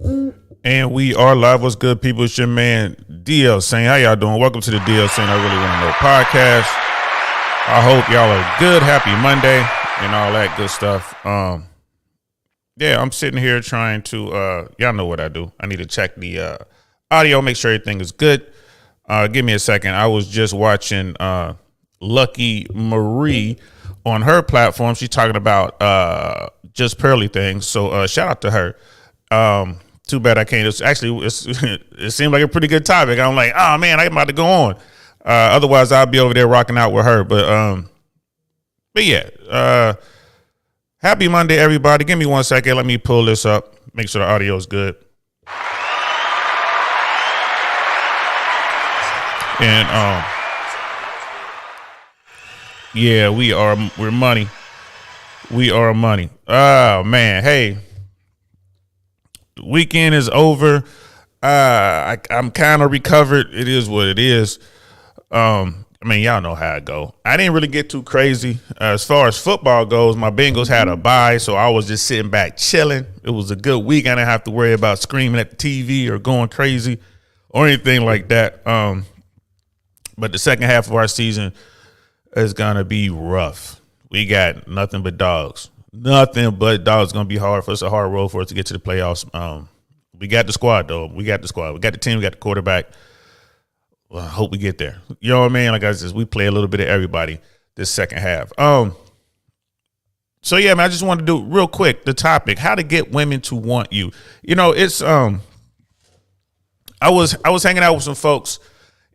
And we are live. What's good, people? It's your man DL saying, how y'all doing? Welcome to the DL saying I really want to know podcast. I hope y'all are good. Happy Monday and all that good stuff. Yeah, I'm sitting here trying to y'all know what I do. I need to check the audio, make sure everything is good. Give me a second. I was just watching Lucky Marie on her platform. She's talking about just pearly things. So shout out to her. Too bad I can't. It seemed like a pretty good topic. I'm like, oh man, I'm about to go on. Otherwise, I'll be over there rocking out with her. But yeah. Happy Monday, everybody. Give me 1 second. Let me pull this up. Make sure the audio is good. And yeah, we're money. We are money. Oh man, hey. Weekend is over. I'm kind of recovered. It is what it is. I mean, y'all know how it go. I didn't really get too crazy. As far as football goes, my Bengals had a bye, so I was just sitting back chilling. It was a good week. I didn't have to worry about screaming at the TV or going crazy or anything like that. But the second half of our season is going to be rough. We got nothing but dogs. Nothing but dogs. It's going to be hard for us, a hard road for us to get to the playoffs. We got the squad, though. We got the squad. We got the team. We got the quarterback. Well, I hope we get there. You know what I mean? Like I said, we play a little bit of everybody this second half. So, yeah, man, I just wanted to do real quick the topic, how to get women to want you. You know, it's I was hanging out with some folks,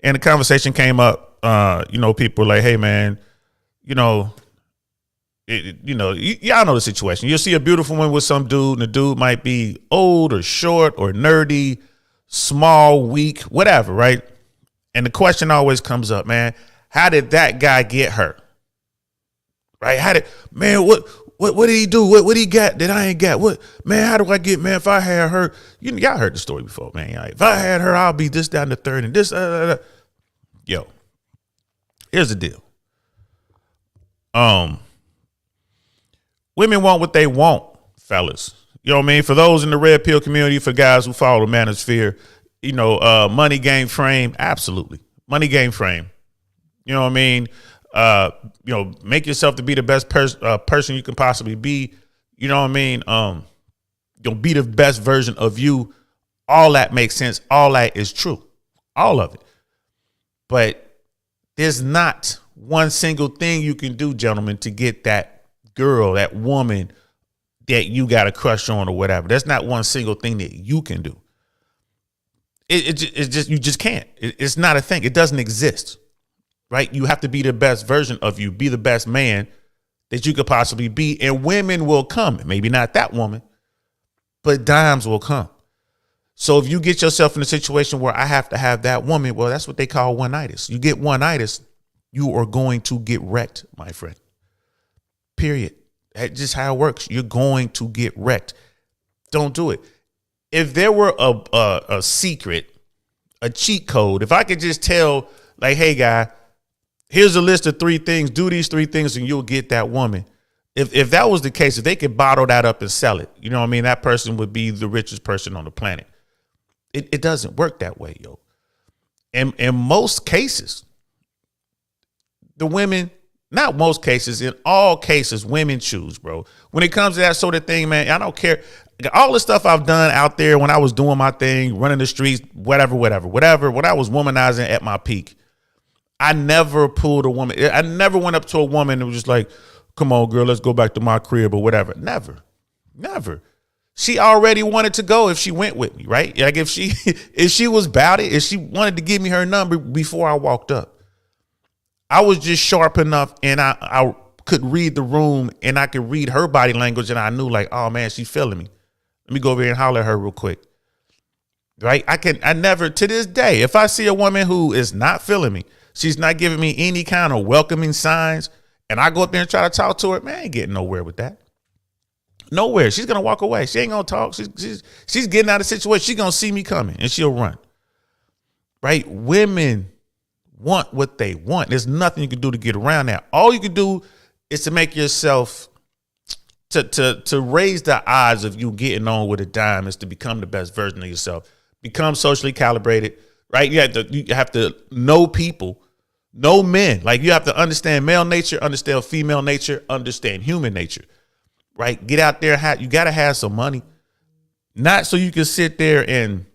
and the conversation came up. People were like, hey, man, y'all know the situation. You'll see a beautiful woman with some dude, and the dude might be old or short or nerdy, small, weak, whatever, right? And the question always comes up, man, how did that guy get her? Right? What did he do? What did he got that I ain't got? What, man, how do I get, man, if I had her, y'all heard the story before, man. If I had her, I'll be this down the third and this. Yo, here's the deal. Women want what they want, fellas. You know what I mean? For those in the red pill community, for guys who follow the manosphere, money, game, frame, absolutely. Money, game, frame. You know what I mean? Make yourself to be the best person you can possibly be. You know what I mean? Be the best version of you. All that makes sense. All that is true. All of it. But there's not one single thing you can do, gentlemen, to get that girl, that woman that you got a crush on or whatever. That's not one single thing that you can do. It's just you just can't. It's not a thing. It doesn't exist, right? You have to be the best version of you, be the best man that you could possibly be, and women will come. Maybe not that woman, but dimes will come. So if you get yourself in a situation where I have to have that woman, well, that's what they call one-itis. You get one-itis, you are going to get wrecked, my friend. Period. That's just how it works. You're going to get wrecked. Don't do it. If there were a secret, a cheat code, if I could just tell, like, hey, guy, here's a list of 3 things. Do these 3 things and you'll get that woman. If that was the case, if they could bottle that up and sell it, you know what I mean? That person would be the richest person on the planet. It doesn't work that way, yo. And in most cases, the women, not most cases, in all cases, women choose, bro. When it comes to that sort of thing, man, I don't care. All the stuff I've done out there when I was doing my thing, running the streets, whatever, when I was womanizing at my peak, I never pulled a woman. I never went up to a woman and was just like, come on, girl, let's go back to my crib or whatever. Never. She already wanted to go if she went with me, right? Like if she was about it, if she wanted to give me her number before I walked up. I was just sharp enough and I could read the room and I could read her body language and I knew like, oh man, she's feeling me. Let me go over here and holler at her real quick. Right? I never, to this day, if I see a woman who is not feeling me, she's not giving me any kind of welcoming signs, and I go up there and try to talk to her, man, I ain't getting nowhere with that. Nowhere. She's gonna walk away. She ain't gonna talk. She's getting out of the situation. She's gonna see me coming and she'll run. Right? Women want what they want. There's nothing you can do to get around that. All you can do is to make yourself to raise the odds of you getting on with a dime is to become the best version of yourself. Become socially calibrated, right? You have to know people, know men. Like, you have to understand male nature, understand female nature, understand human nature, right? Get out there. You got to have some money, not so you can sit there and,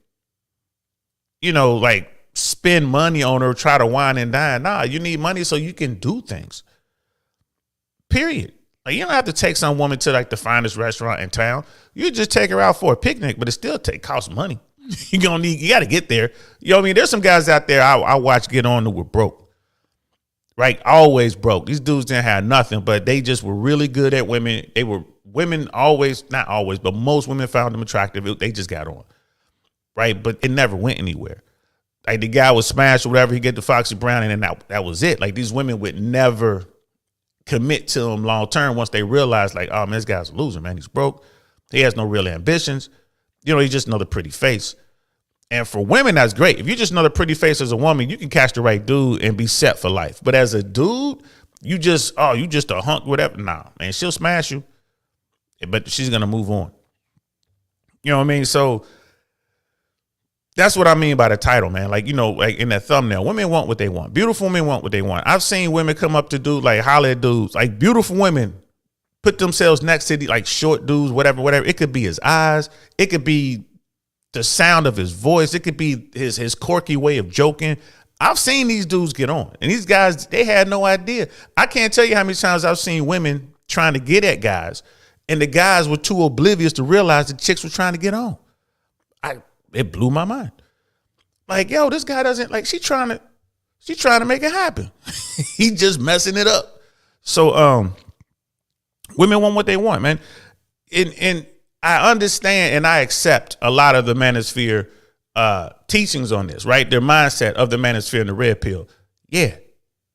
like, spend money on her, try to wine and dine. Nah, you need money so you can do things. Period. Like, you don't have to take some woman to, like, the finest restaurant in town. You just take her out for a picnic, but it still costs money. You got to get there. You know what I mean? There's some guys out there I watch get on that were broke, right? Always broke. These dudes didn't have nothing, but they just were really good at women. Women always, not always, but most women found them attractive. They just got on, right? But it never went anywhere. Like, the guy was smashed or whatever, he get the Foxy Brown, and then that was it. Like, these women would never commit to him long term once they realize, like, oh man, this guy's a loser, man. He's broke. He has no real ambitions. He's just another pretty face. And for women, that's great. If you're just another pretty face as a woman, you can catch the right dude and be set for life. But as a dude, you just a hunk, whatever. Nah, man, she'll smash you, but she's gonna move on. You know what I mean? So that's what I mean by the title, man. Like, like in that thumbnail, women want what they want. Beautiful women want what they want. I've seen women come up to dudes, like, holler at dudes, like, beautiful women put themselves next to the, like, short dudes, whatever. It could be his eyes. It could be the sound of his voice. It could be his quirky way of joking. I've seen these dudes get on, and these guys, they had no idea. I can't tell you how many times I've seen women trying to get at guys, and the guys were too oblivious to realize the chicks were trying to get on. It blew my mind. Like, yo, this guy doesn't, like, she's trying to make it happen. He just messing it up. So, women want what they want, man. And I understand and I accept a lot of the manosphere teachings on this, right? Their mindset of the manosphere and the red pill. Yeah.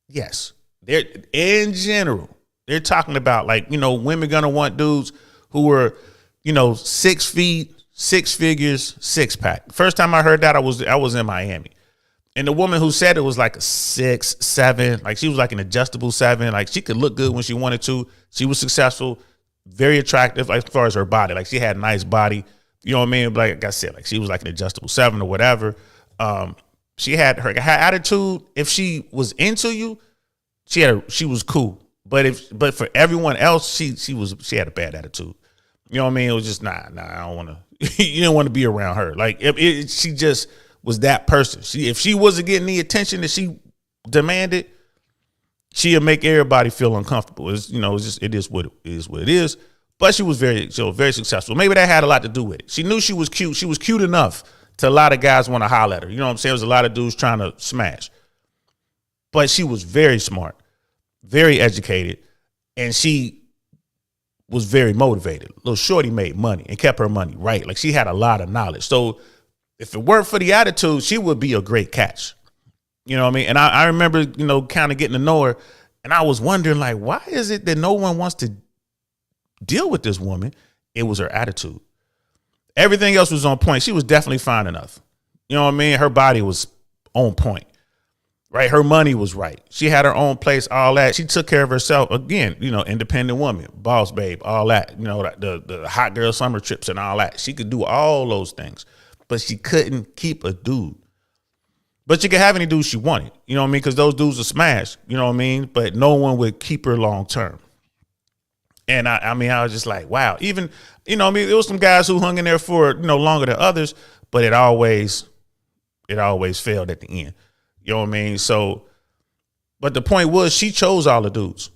Yes. They're, in general, they're talking about, like, women gonna want dudes who are, 6 feet, 6 figures, 6-pack. First time I heard that, I was in Miami. And the woman who said it was like a 6, 7, like she was like an adjustable 7. Like, she could look good when she wanted to. She was successful, very attractive, like, as far as her body. Like, she had a nice body. You know what I mean? Like I said, like, she was like an adjustable 7 or whatever. She had her attitude. If she was into you, she was cool. But for everyone else, she had a bad attitude. You know what I mean? It was just nah. I don't want to. You didn't want to be around her. Like, she just was that person. If she wasn't getting the attention that she demanded, she'll make everybody feel uncomfortable. It is what it is. But she was very successful. Maybe that had a lot to do with it. She knew she was cute. She was cute enough to a lot of guys want to holler at her. You know what I'm saying? There was a lot of dudes trying to smash. But she was very smart, very educated, and she was very motivated. Little shorty made money and kept her money right. Like, she had a lot of knowledge. So if it weren't for the attitude, she would be a great catch. You know what I mean? And I remember, kind of getting to know her, and I was wondering, like, why is it that no one wants to deal with this woman? It was her attitude. Everything else was on point. She was definitely fine enough. You know what I mean? Her body was on point. Right. Her money was right. She had her own place, all that. She took care of herself. Again, independent woman, boss babe, all that, the hot girl summer trips and all that. She could do all those things, but she couldn't keep a dude. But she could have any dude she wanted. You know what I mean? Because those dudes are smashed. You know what I mean? But no one would keep her long term. And I was just like, wow. Even, there was some guys who hung in there for, longer than others, but it always failed at the end. You know what I mean? So, but the point was, she chose all the dudes.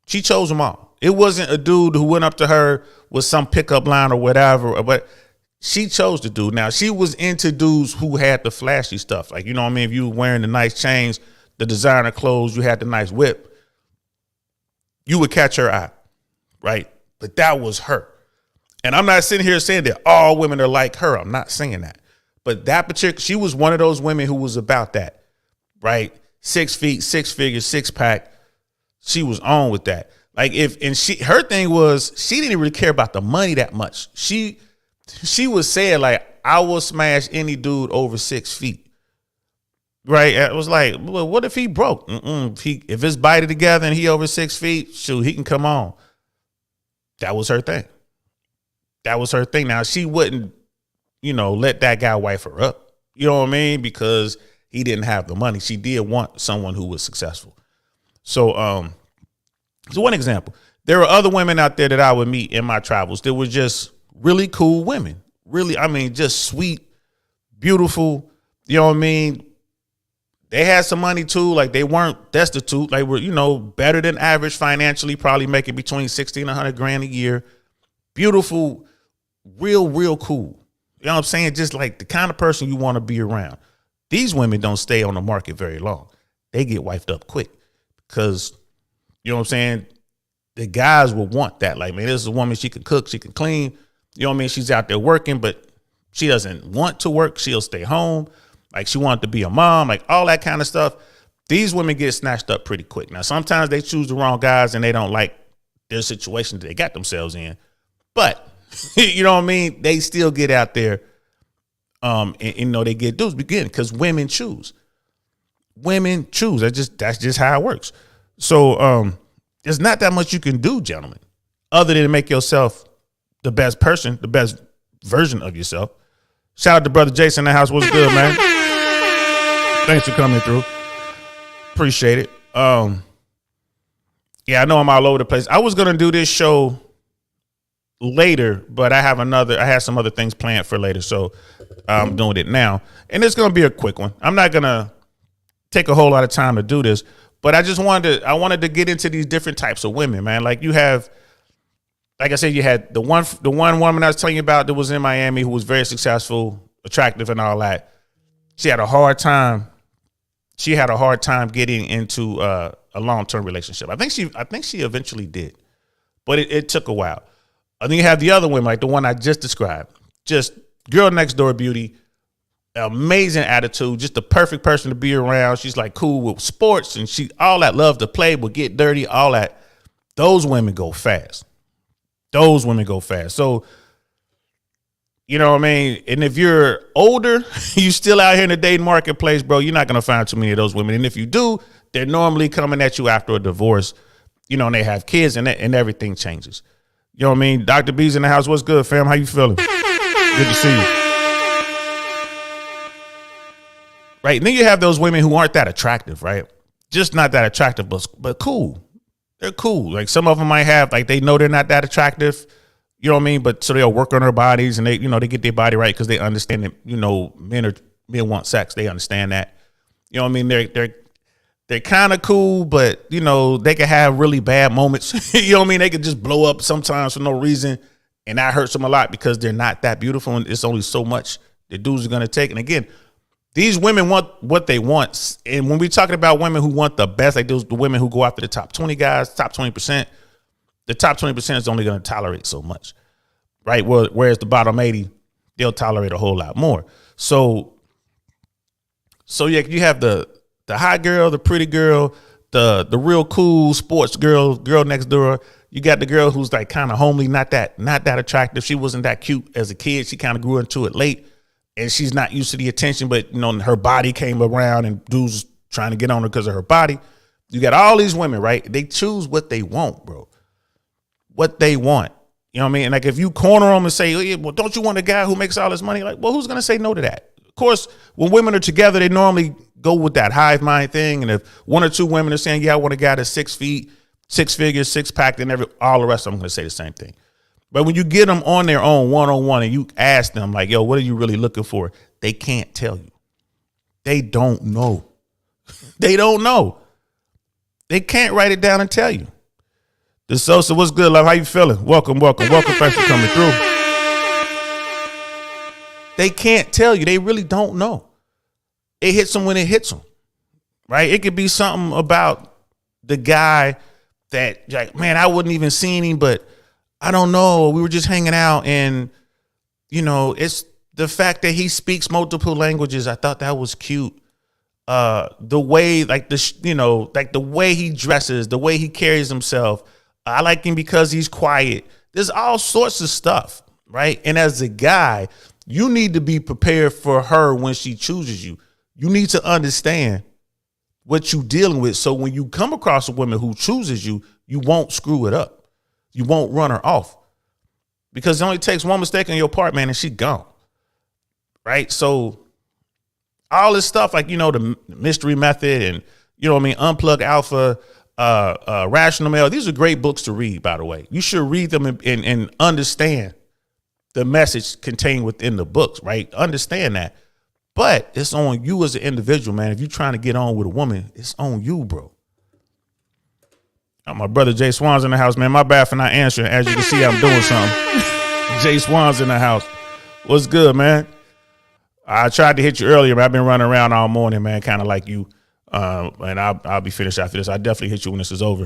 She chose them all. It wasn't a dude who went up to her with some pickup line or whatever, but she chose the dude. Now, she was into dudes who had the flashy stuff. Like, you know what I mean? If you were wearing the nice chains, the designer clothes, you had the nice whip, you would catch her eye, right? But that was her. And I'm not sitting here saying that all women are like her. I'm not saying that. But that particular, she was one of those women who was about that. Right? 6 feet, 6 figures, 6-pack. She was on with that. Like, her thing was, she didn't really care about the money that much. She was saying, like, I will smash any dude over 6 feet. Right? It was like, well, what if he broke? If it's bited together and he over 6 feet, shoot, he can come on. That was her thing. That was her thing. Now, she wouldn't, let that guy wife her up. You know what I mean? Because he didn't have the money. She did want someone who was successful. So one example. There are other women out there that I would meet in my travels that were just really cool women. Really, just sweet, beautiful. You know what I mean? They had some money too. Like, they weren't destitute. Like, were, better than average financially, probably making between 60 and 100 grand a year. Beautiful, real cool. You know what I'm saying? Just like the kind of person you want to be around. These women don't stay on the market very long. They get wifed up quick because, you know what I'm saying? The guys will want that. Like, man, this is a woman, she can cook, she can clean. You know what I mean? She's out there working, but she doesn't want to work. She'll stay home. Like, she wanted to be a mom, like all that kind of stuff. These women get snatched up pretty quick. Now, sometimes they choose the wrong guys and they don't like their situation that they got themselves in. But, you know what I mean? They still get out there. And they get dudes begin because women choose. Women choose. That's just how it works. So there's not that much you can do, gentlemen, other than make yourself the best person, the best version of yourself. Shout out to brother Jason in the house. What's good, man? Thanks for coming through. Appreciate it. Yeah, I know I'm all over the place. I was gonna do this show later, but I had some other things planned for later, so I'm doing it now. And it's gonna be a quick one. I'm not gonna take a whole lot of time to do this, but I wanted to get into these different types of women, man. Like, you have, like I said, you had the one woman I was telling you about that was in Miami who was very successful, attractive, and all that. She had a hard time getting into a long-term relationship. I think she eventually did, but it took a while. And then you have the other women, like the one I just described, just girl next door beauty, amazing attitude, just the perfect person to be around. She's like cool with sports and she all that, love to play, but get dirty, all that. Those women go fast. So, you know what I mean? And if you're older, you still out here in the dating marketplace, bro, you're not going to find too many of those women. And if you do, they're normally coming at you after a divorce, and they have kids and everything changes. You know what I mean? Dr. B's in the house. What's good, fam? How you feeling? Good to see you. Right. And then you have those women who aren't that attractive, right? Just not that attractive, but cool. They're cool. Like, some of them might have, like, they know they're not that attractive. You know what I mean? But so they'll work on their bodies and they get their body right because they understand that, men want sex. They understand that. You know what I mean? They're kind of cool, but, they can have really bad moments. You know what I mean? They could just blow up sometimes for no reason. And that hurts them a lot because they're not that beautiful. And it's only so much the dudes are going to take. And again, these women want what they want. And when we're talking about women who want the best, like those, the women who go after the top 20 guys, top 20%, the top 20% is only going to tolerate so much, right? Whereas the bottom 80, they'll tolerate a whole lot more. So yeah, you have the hot girl, the pretty girl, the real cool sports girl next door. You got the girl who's like kind of homely, not that attractive. She wasn't that cute as a kid. She kind of grew into it late, and she's not used to the attention. But her body came around, and dudes trying to get on her because of her body. You got all these women, right? They choose what they want, bro. What they want. You know what I mean? And like, if you corner them and say, oh, well, don't you want a guy who makes all this money? Like, well, who's going to say no to that? Of course, when women are together, they normally go with that hive mind thing. And if one or two women are saying, yeah, I want a guy that's 6 feet, 6 figures, six pack, then all the rest of them are going to say the same thing. But when you get them on their own, one-on-one, and you ask them like, yo, what are you really looking for? They can't tell you. They don't know. They don't know. They can't write it down and tell you. The Sosa, what's good, love? How you feeling? Welcome. Thanks for coming through. They can't tell you. They really don't know. It hits them when it hits them, right? It could be something about the guy that, like, man, I wouldn't even seen him, but I don't know. We were just hanging out, and it's the fact that he speaks multiple languages. I thought that was cute. The way, like the way he dresses, the way he carries himself. I like him because he's quiet. There's all sorts of stuff, right? And as a guy, you need to be prepared for her when she chooses you. You need to understand what you're dealing with. So when you come across a woman who chooses you, you won't screw it up. You won't run her off because it only takes one mistake on your part, man, and she gone. Right? So all this stuff, like, the mystery method and, Unplug Alpha, Rational Male, these are great books to read, by the way. You should read them and understand the message contained within the books, right? Understand that. But it's on you as an individual, man. If you're trying to get on with a woman, it's on you, bro. My brother JSWANS in the house, man. My bad for not answering. As you can see, I'm doing something. JSWANS in the house. What's good, man? I tried to hit you earlier, but I've been running around all morning, man, kind of like you. And I'll be finished after this. I definitely hit you when this is over.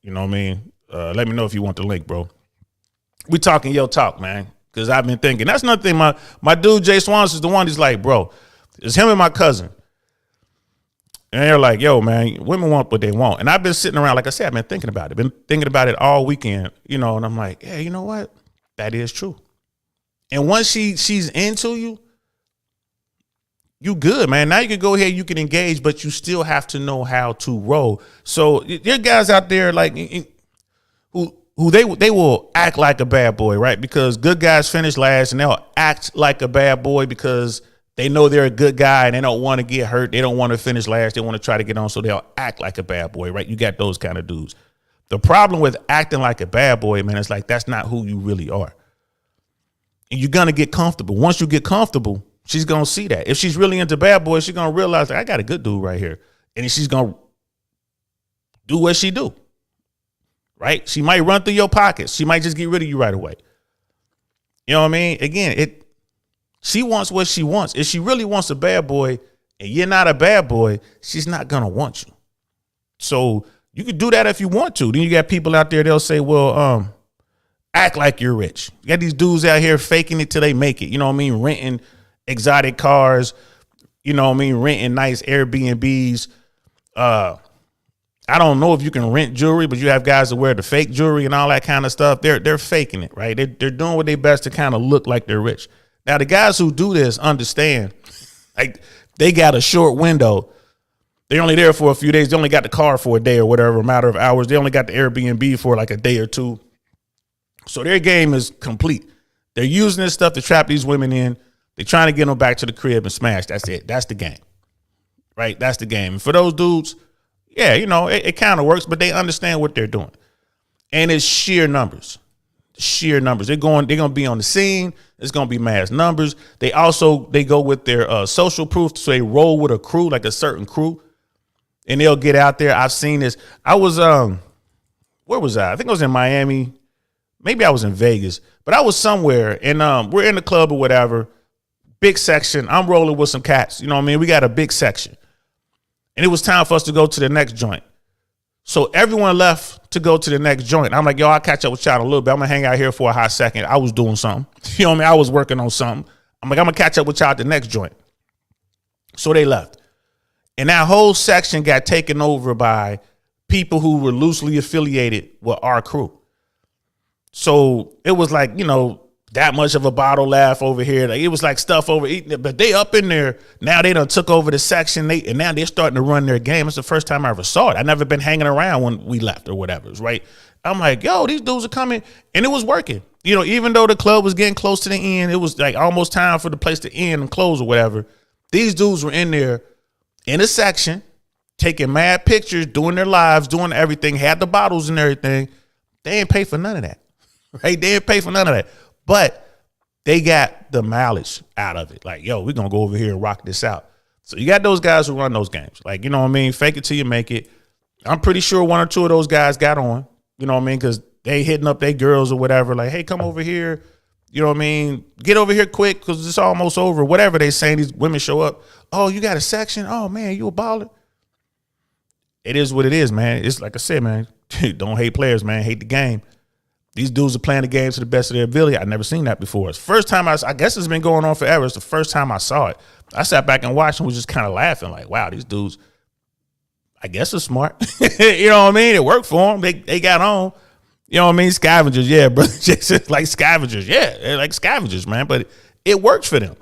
You know what I mean? Let me know if you want the link, bro. We talking Yo Talk, man, because I've been thinking. That's another thing. My dude JSWANS is the one. He's like, bro, it's him and my cousin. And they're like, yo, man, women want what they want. And I've been sitting around, like I said, I've been thinking about it. Been thinking about it all weekend, and I'm like, yeah, you know what? That is true. And once she's into you, you good, man. Now you can go ahead, you can engage, but you still have to know how to roll. So there are guys out there like who they will act like a bad boy, right? Because good guys finish last, and they'll act like a bad boy because they know they're a good guy and they don't want to get hurt. They don't want to finish last. They want to try to get on, so they'll act like a bad boy, right? You got those kind of dudes. The problem with acting like a bad boy, man, it's like that's not who you really are. And you're going to get comfortable. Once you get comfortable, she's going to see that. If she's really into bad boys, she's going to realize, like, I got a good dude right here. And she's going to do what she do, right? She might run through your pockets. She might just get rid of you right away. You know what I mean? Again, she wants what she wants. If she really wants a bad boy and you're not a bad boy, she's not going to want you. So you could do that if you want to. Then you got people out there, they'll say, well, act like you're rich. You got these dudes out here faking it till they make it. You know what I mean? Renting exotic cars, renting nice Airbnbs. I don't know if you can rent jewelry, but you have guys that wear the fake jewelry and all that kind of stuff. They're faking it, right? They're doing what they best to kind of look like they're rich. Now, the guys who do this understand, like, they got a short window. They're only there for a few days. They only got the car for a day or whatever, a matter of hours. They only got the Airbnb for like a day or two. So their game is complete. They're using this stuff to trap these women in. They're trying to get them back to the crib and smash. That's it. That's the game, right? That's the game. And for those dudes, yeah, it kind of works, but they understand what they're doing. And it's sheer numbers. Sheer numbers. They're going to be on the scene. It's going to be mass numbers. They go with their social proof. So they roll with a crew, like a certain crew, and they'll get out there. I've seen this. I was, where was I? I think I was in Miami. Maybe I was in Vegas, but I was somewhere, and we're in the club or whatever. Big section. I'm rolling with some cats. You know what I mean? We got a big section, and it was time for us to go to the next joint. So everyone left to go to the next joint. I'm like, yo, I'll catch up with y'all in a little bit. I'm going to hang out here for a hot second. I was doing something. You know what I mean? I was working on something. I'm like, I'm going to catch up with y'all at the next joint. So they left. And that whole section got taken over by people who were loosely affiliated with our crew. So it was like, that much of a bottle laugh over here. Like, it was like stuff over eating it, but they up in there. Now they done took over the section. And now they're starting to run their game. It's the first time I ever saw it. I never been hanging around when we left or whatever. Right. I'm like, yo, these dudes are coming. And it was working. Even though the club was getting close to the end, it was like almost time for the place to end and close or whatever. These dudes were in there in a section, taking mad pictures, doing their lives, doing everything, had the bottles and everything. They ain't pay for none of that. Right. They didn't pay for none of that. But they got the mileage out of it. Like, yo, we're going to go over here and rock this out. So you got those guys who run those games. Like, you know what I mean? Fake it till you make it. I'm pretty sure one or two of those guys got on. You know what I mean? Because they hitting up their girls or whatever. Like, hey, come over here. You know what I mean? Get over here quick because it's almost over. Whatever they saying, these women show up. Oh, you got a section? Oh, man, you a baller? It is what it is, man. It's like I said, man, don't hate players, man. Hate the game. These dudes are playing the game to the best of their ability. I've never seen that before. It's the first time I guess it's been going on forever. It's the first time I saw it. I sat back and watched and was just kind of laughing like, wow, these dudes, I guess, are smart. You know what I mean? It worked for them. They got on. You know what I mean? Scavengers, yeah, bro. Just like scavengers. Yeah, they're like scavengers, man. But it works for them.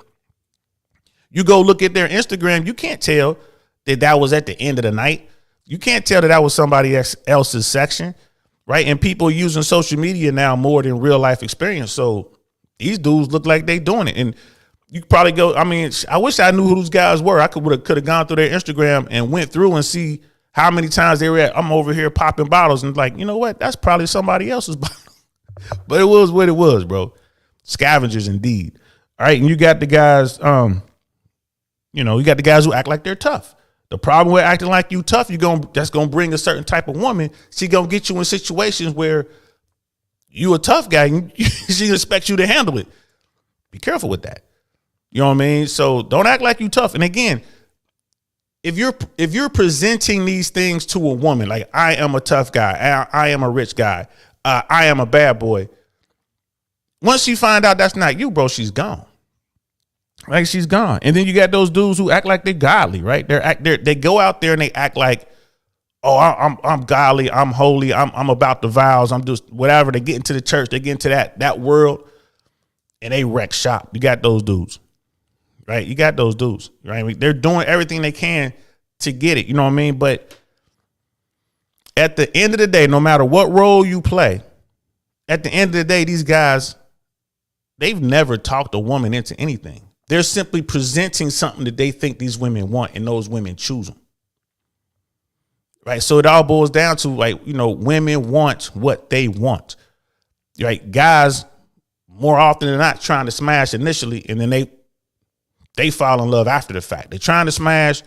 You go look at their Instagram, you can't tell that was at the end of the night. You can't tell that was somebody else's section. right? And people using social media now more than real life experience. So these dudes look like they doing it. And you could probably go, I mean, I wish I knew who those guys were. I could have gone through their Instagram and went through and see how many times they were at, I'm over here popping bottles, and like, you know what? That's probably somebody else's bottle. But it was what it was, bro. Scavengers indeed. All right. And you got the guys, you got the guys who act like they're tough. The problem with acting like you tough, that's gonna bring a certain type of woman. She gonna get you in situations where you a tough guy and she expects you to handle it. Be careful with that. You know what I mean? So don't act like you tough. And again, if you're presenting these things to a woman, like I am a tough guy, I am a rich guy, I am a bad boy. Once you find out that's not you, bro, she's gone. Like she's gone. And then you got those dudes who act like they're godly, right? They go out there and they act like, oh, I'm godly, I'm holy, I'm about the vows, I'm just whatever. They get into the church, they get into that world, and they wreck shop. You got those dudes, right? You got those dudes, right? I mean, they're doing everything they can to get it. You know what I mean? But at the end of the day, no matter what role you play, at the end of the day, these guys, they've never talked a woman into anything. They're simply presenting something that they think these women want, and those women choose them. Right. So it all boils down to, like, women want what they want. Right. Guys, more often than not, trying to smash initially, and then they fall in love after the fact. They're trying to smash.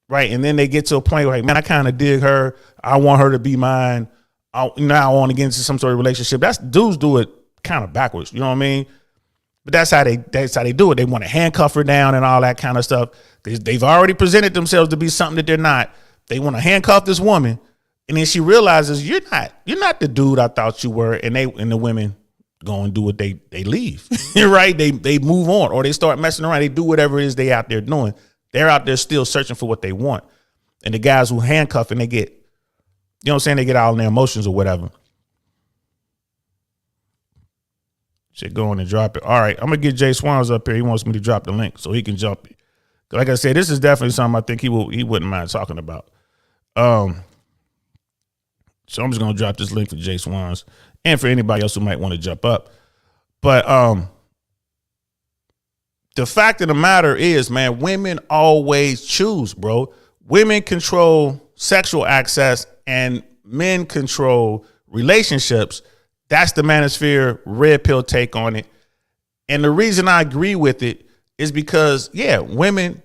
Right. And then they get to a point where, like, man, I kind of dig her. I want her to be mine. I want to get into some sort of relationship. Dudes do it kind of backwards. You know what I mean? But that's how they do it. They want to handcuff her down and all that kind of stuff. They've already presented themselves to be something that they're not. They want to handcuff this woman, and then she realizes you're not the dude I thought you were, and the women go and do what they leave. Right? They move on, or they start messing around. They do whatever it is they out there doing. They're out there still searching for what they want. And the guys who handcuff and they get, they get all in their emotions or whatever. Should go in and drop it. All right, I'm gonna get JSWANS up here. He wants me to drop the link so he can jump it. Like I said, this is definitely something I think he wouldn't mind talking about. So I'm just gonna drop this link for JSWANS and for anybody else who might want to jump up. But the fact of the matter is, man, women always choose, bro. Women control sexual access and men control relationships. That's the manosphere red pill take on it. And the reason I agree with it is because, yeah, women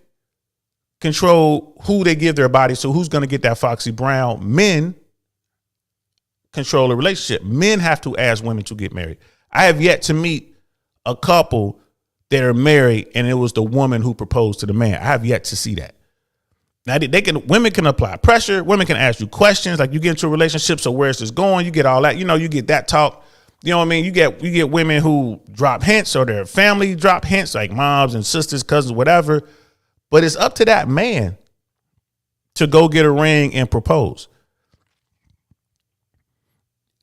control who they give their bodies to, who's going to get that Foxy Brown. Men control a relationship. Men have to ask women to get married. I have yet to meet a couple that are married and it was the woman who proposed to the man. I have yet to see that. Now women can apply pressure. Women can ask you questions, like you get into a relationship. So where's this going? You get all that, you get that talk. You know what I mean? You get women who drop hints, or their family drop hints, like moms and sisters, cousins, whatever. But it's up to that man to go get a ring and propose.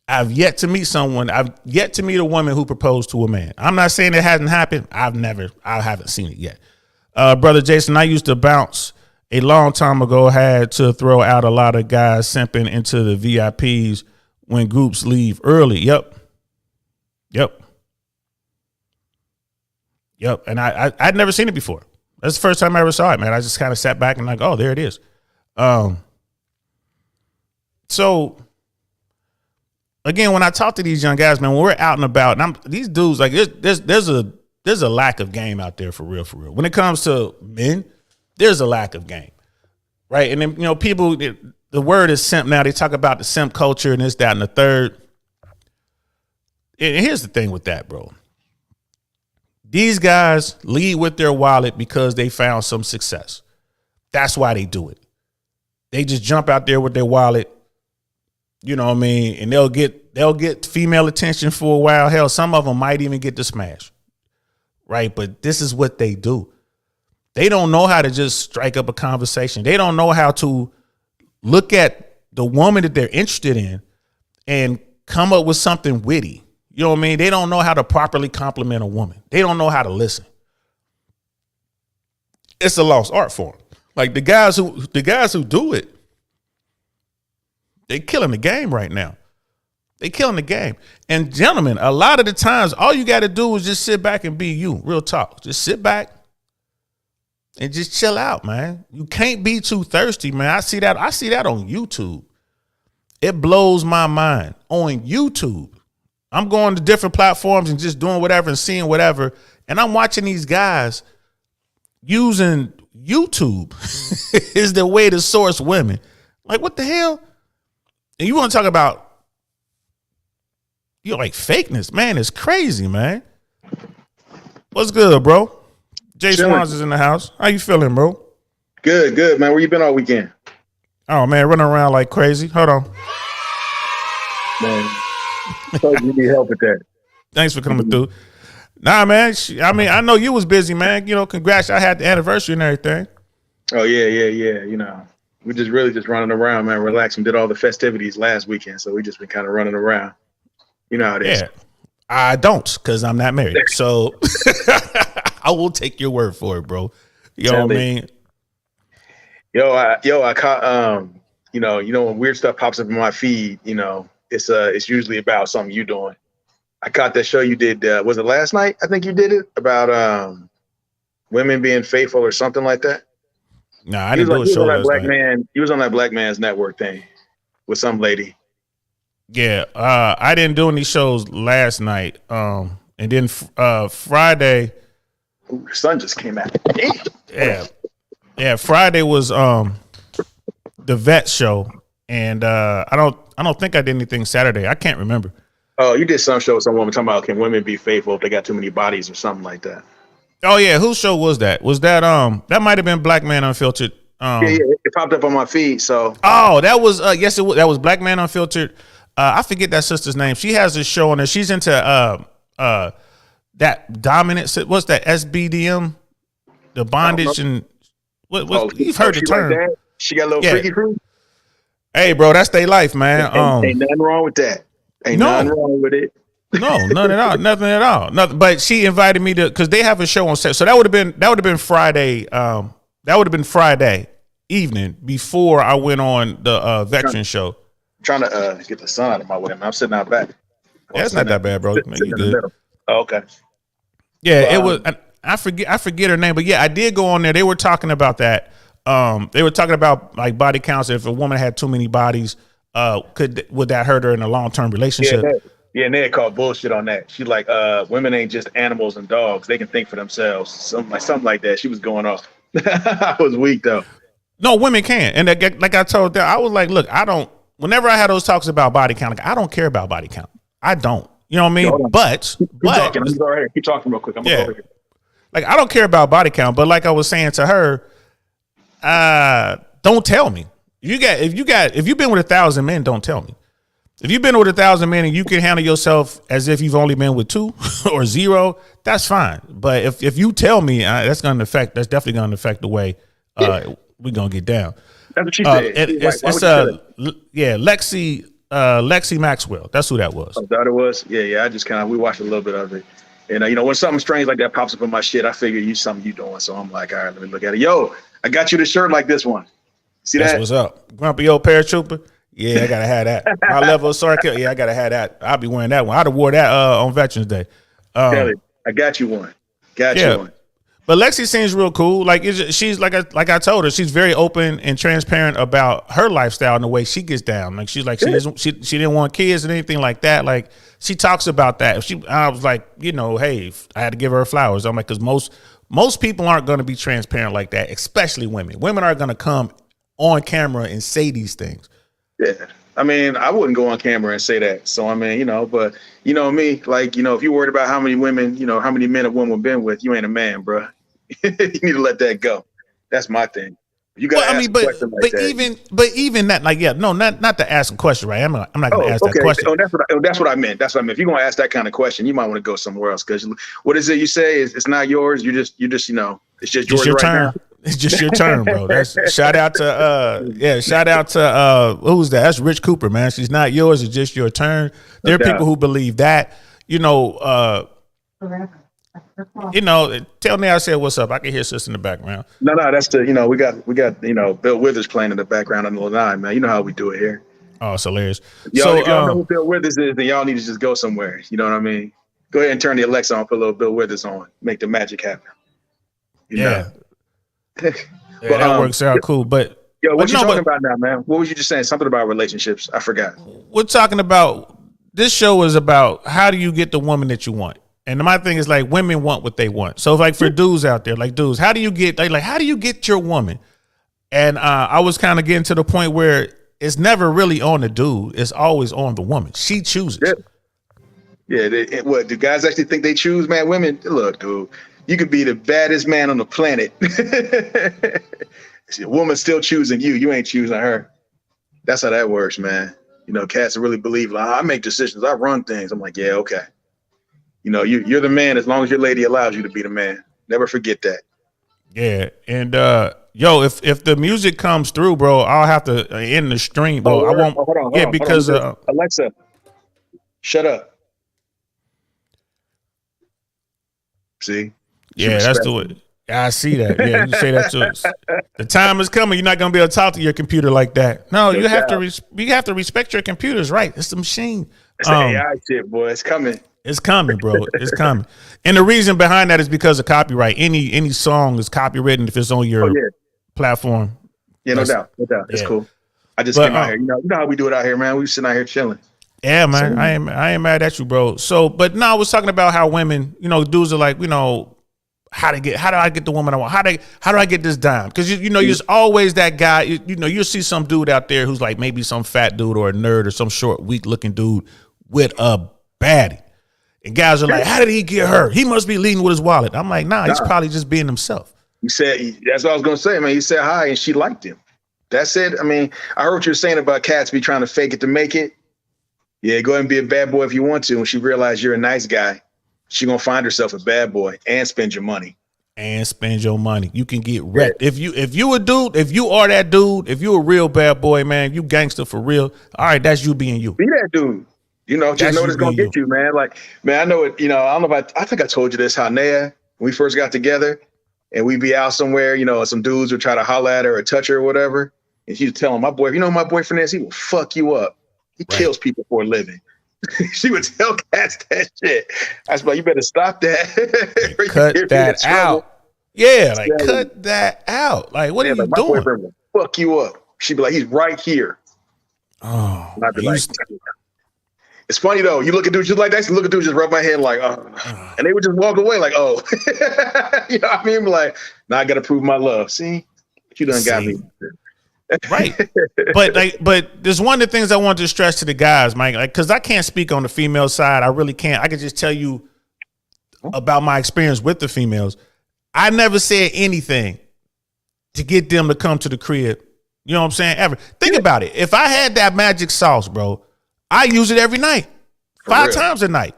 I've yet to meet a woman who proposed to a man. I'm not saying it hasn't happened. I haven't seen it yet. Brother Jason, I used to bounce a long time ago, had to throw out a lot of guys simping into the VIPs when groups leave early. Yep. And I'd never seen it before. That's the first time I ever saw it, man. I just kind of sat back and like, oh, there it is. So again, when I talk to these young guys, man, when we're out and about, and these dudes, like there's a lack of game out there for real. When it comes to men, there's a lack of game, right? And then, people, the word is simp now. They talk about the simp culture and this, that, and the third. And here's the thing with that, bro. These guys lead with their wallet because they found some success. That's why they do it. They just jump out there with their wallet, you know what I mean? And they'll get female attention for a while. Hell, some of them might even get to smash, right? But this is what they do. They don't know how to just strike up a conversation. They don't know how to look at the woman that they're interested in and come up with something witty. You know what I mean? They don't know how to properly compliment a woman. They don't know how to listen. It's a lost art form. Like the guys who do it, they killing the game right now. They killing the game. And gentlemen, a lot of the times, all you got to do is just sit back and be you. Real talk. Just sit back and just chill out, man. You can't be too thirsty, man. I see that on YouTube. It blows my mind. On YouTube, I'm going to different platforms and just doing whatever and seeing whatever. And I'm watching these guys using YouTube is the way to source women. Like, what the hell? And you want to talk about, like fakeness, man, it's crazy, man. What's good, bro? JSWANS is in the house. How you feeling, bro? Good, man. Where you been all weekend? Oh, man, running around like crazy. Hold on. Man, you need help with that. Thanks for coming through. Nah, man. I know you was busy, man. Congrats. I had the anniversary and everything. Oh, yeah. We just running around, man, relaxing. Did all the festivities last weekend, so we just been kind of running around. You know how it is. Yeah, I don't, because I'm not married. So I will take your word for it, bro. You know what I mean? I caught when weird stuff pops up in my feed, it's usually about something you doing. I caught that show you did, was it last night? I think you did it about women being faithful or something like that. Nah, I didn't do a show last night. He was on that Black Man's Network thing with some lady. Yeah, I didn't do any shows last night. And then Friday. Ooh, the sun just came out. Yeah. Friday was the vet show, and I don't think I did anything Saturday. I can't remember. Oh, you did some show with some woman talking about can women be faithful if they got too many bodies or something like that. Oh yeah, whose show was that? Was that that might have been Black Man Unfiltered? Yeah, it popped up on my feed. So that was yes, it was. That was Black Man Unfiltered. I forget that sister's name. She has a show on there. She's into that dominant. What's that? SBDM, the bondage and what? You've heard the term. Like that? She got a little freaky fruit. Hey, bro, that's their life, man. Ain't nothing wrong with that. Nothing wrong with it. No, none at all. Nothing at all. Nothing. But she invited me to, because they have a show on set. So that would have been Friday. That would have been Friday evening before I went on the veteran show. Trying to get the sun out of my way. I'm sitting out back. Yeah, it's not that bad, bro. Man, you good. Oh, okay. Yeah, it was. I forget her name, but yeah, I did go on there. They were talking about that. They were talking about like body counts. If a woman had too many bodies, would that hurt her in a long-term relationship? Yeah, and they had called bullshit on that. She's like, women ain't just animals and dogs. They can think for themselves. Something like that. She was going off. I was weak though. No, women can. And like I told them, I was like, look, whenever I had those talks about body count, like, I don't care about body count. I don't. You know what I mean? But keep talking real quick. I'm over here. Like, I don't care about body count, but like I was saying to her, don't tell me. If you've been with 1,000 men, don't tell me. If you've been with 1,000 men and you can handle yourself as if you've only been with 2 or 0, that's fine. But if you tell me, that's definitely going to affect the way we're going to get down. That's what she said. Lexi Maxwell. That's who that was. Oh, that it was? Yeah. I just we watched a little bit of it. And, when something strange like that pops up in my shit, I figure something you doing. So I'm like, all right, let me look at it. Yo, I got you the shirt like this one. See that? That's what's up. Grumpy old paratrooper. Yeah, I gotta have that. My level of sarcasm. Yeah, I gotta have that. I'll be wearing that one. I'd have wore that on Veterans Day. I got you one. You one. But Lexi seems real cool. Like she's like I told her, she's very open and transparent about her lifestyle and the way she gets down. Like she's like she didn't want kids and anything like that. Like she talks about that. I was like, hey, I had to give her flowers. I'm like, because most people aren't going to be transparent like that, especially women. Women are going to come on camera and say these things. Yeah. I mean, I wouldn't go on camera and say that. So, I mean, but me, like, if you're worried about how many women, how many men a woman been with, you ain't a man, bro. You need to let that go. That's my thing. You got to ask a question like that. Even that, like, not to ask a question, right? I'm not going to ask that question. That's what I meant. That's what I meant. If you're going to ask that kind of question, you might want to go somewhere else. Because what is it you say? It's not yours. You just, it's just yours your right turn. now. It's just your turn, bro. Shout out to who's that? That's Rich Cooper, man. She's not yours. It's just your turn. There are people who believe that. Tell me I said what's up. I can hear sis in the background. No, that's we got Bill Withers playing in the background on the line, man. You know how we do it here. Oh, it's hilarious. Y'all, if y'all know who Bill Withers is, then y'all need to just go somewhere. You know what I mean? Go ahead and turn the Alexa on, put a little Bill Withers on, make the magic happen. You know? Yeah, that works out cool. But what you talking about now, man? What was you just saying? Something about relationships. I forgot. We're talking about, this show is about how do you get the woman that you want. And my thing is like, women want what they want. So like for dudes out there, like dudes, how do you get your woman? And I was kind of getting to the point where it's never really on the dude. It's always on the woman. She chooses. Yeah. What do guys actually think they choose, man? Women, look, dude, you could be the baddest man on the planet. A woman's still choosing you. You ain't choosing her. That's how that works, man. You know, cats really believe, like, I make decisions. I run things. I'm like, yeah, okay. You know, you're the man as long as your lady allows you to be the man. Never forget that. Yeah. And if the music comes through, bro, I'll have to end the stream, bro. I won't. Hold on, because Alexa, shut up. See? Yeah, that's the way. I see that. Yeah, you say that to us. The time is coming. You're not gonna be able to talk to your computer like that. No, you have to respect your computers, right? It's a machine. It's AI shit, boy. It's coming. It's coming, bro. It's coming. And the reason behind that is because of copyright. Any song is copywritten if it's on your platform. Yeah, no doubt. It's cool. I just came out here. You know how we do it out here, man. We sitting out here chilling. Yeah, man. So, I ain't mad at you, bro. So, but no, I was talking about how women, dudes are like, how do I get the woman I want? How do I get this dime? Because you're always that guy. You'll see some dude out there who's like maybe some fat dude or a nerd or some short, weak looking dude with a baddie. And guys are like, how did he get her? He must be leading with his wallet. I'm like, nah, he's probably just being himself. He said, that's what I was gonna say, man. He said hi and she liked him. That's it. I mean, I heard what you're saying about cats be trying to fake it to make it. Yeah, go ahead and be a bad boy if you want to. When she realizes you're a nice guy, she gonna find herself a bad boy and spend your money. You can get wrecked. If you a dude, if you are that dude, if you a real bad boy, man, you gangster for real. All right, that's you being you. Be that dude. Just know it's gonna get you, man. Like, man, I know it. I don't know if I think I told you this. How Naya, when we first got together, and we'd be out somewhere, some dudes would try to holler at her or touch her or whatever, and she'd tell him, "My boy, who my boyfriend is, he will fuck you up. He kills people for a living." She would tell cats that shit. I was like, you better stop that. Cut that out. Yeah, cut that out. Like, what are you doing? My boyfriend will fuck you up. She'd be like, he's right here. Oh, and I'd be like, it's funny though. You look at dudes just like that. You look at dudes just rub my head like, oh, and they would just walk away like, oh, you know what I mean? Like, now I got to prove my love. See, you done got me. Right. But there's one of the things I want to stress to the guys, Mike, because I can't speak on the female side. I really can't. I can just tell you about my experience with the females. I never said anything to get them to come to the crib. You know what I'm saying? Ever. Think about it. If I had that magic sauce, bro, I use it every night, 5 times a night.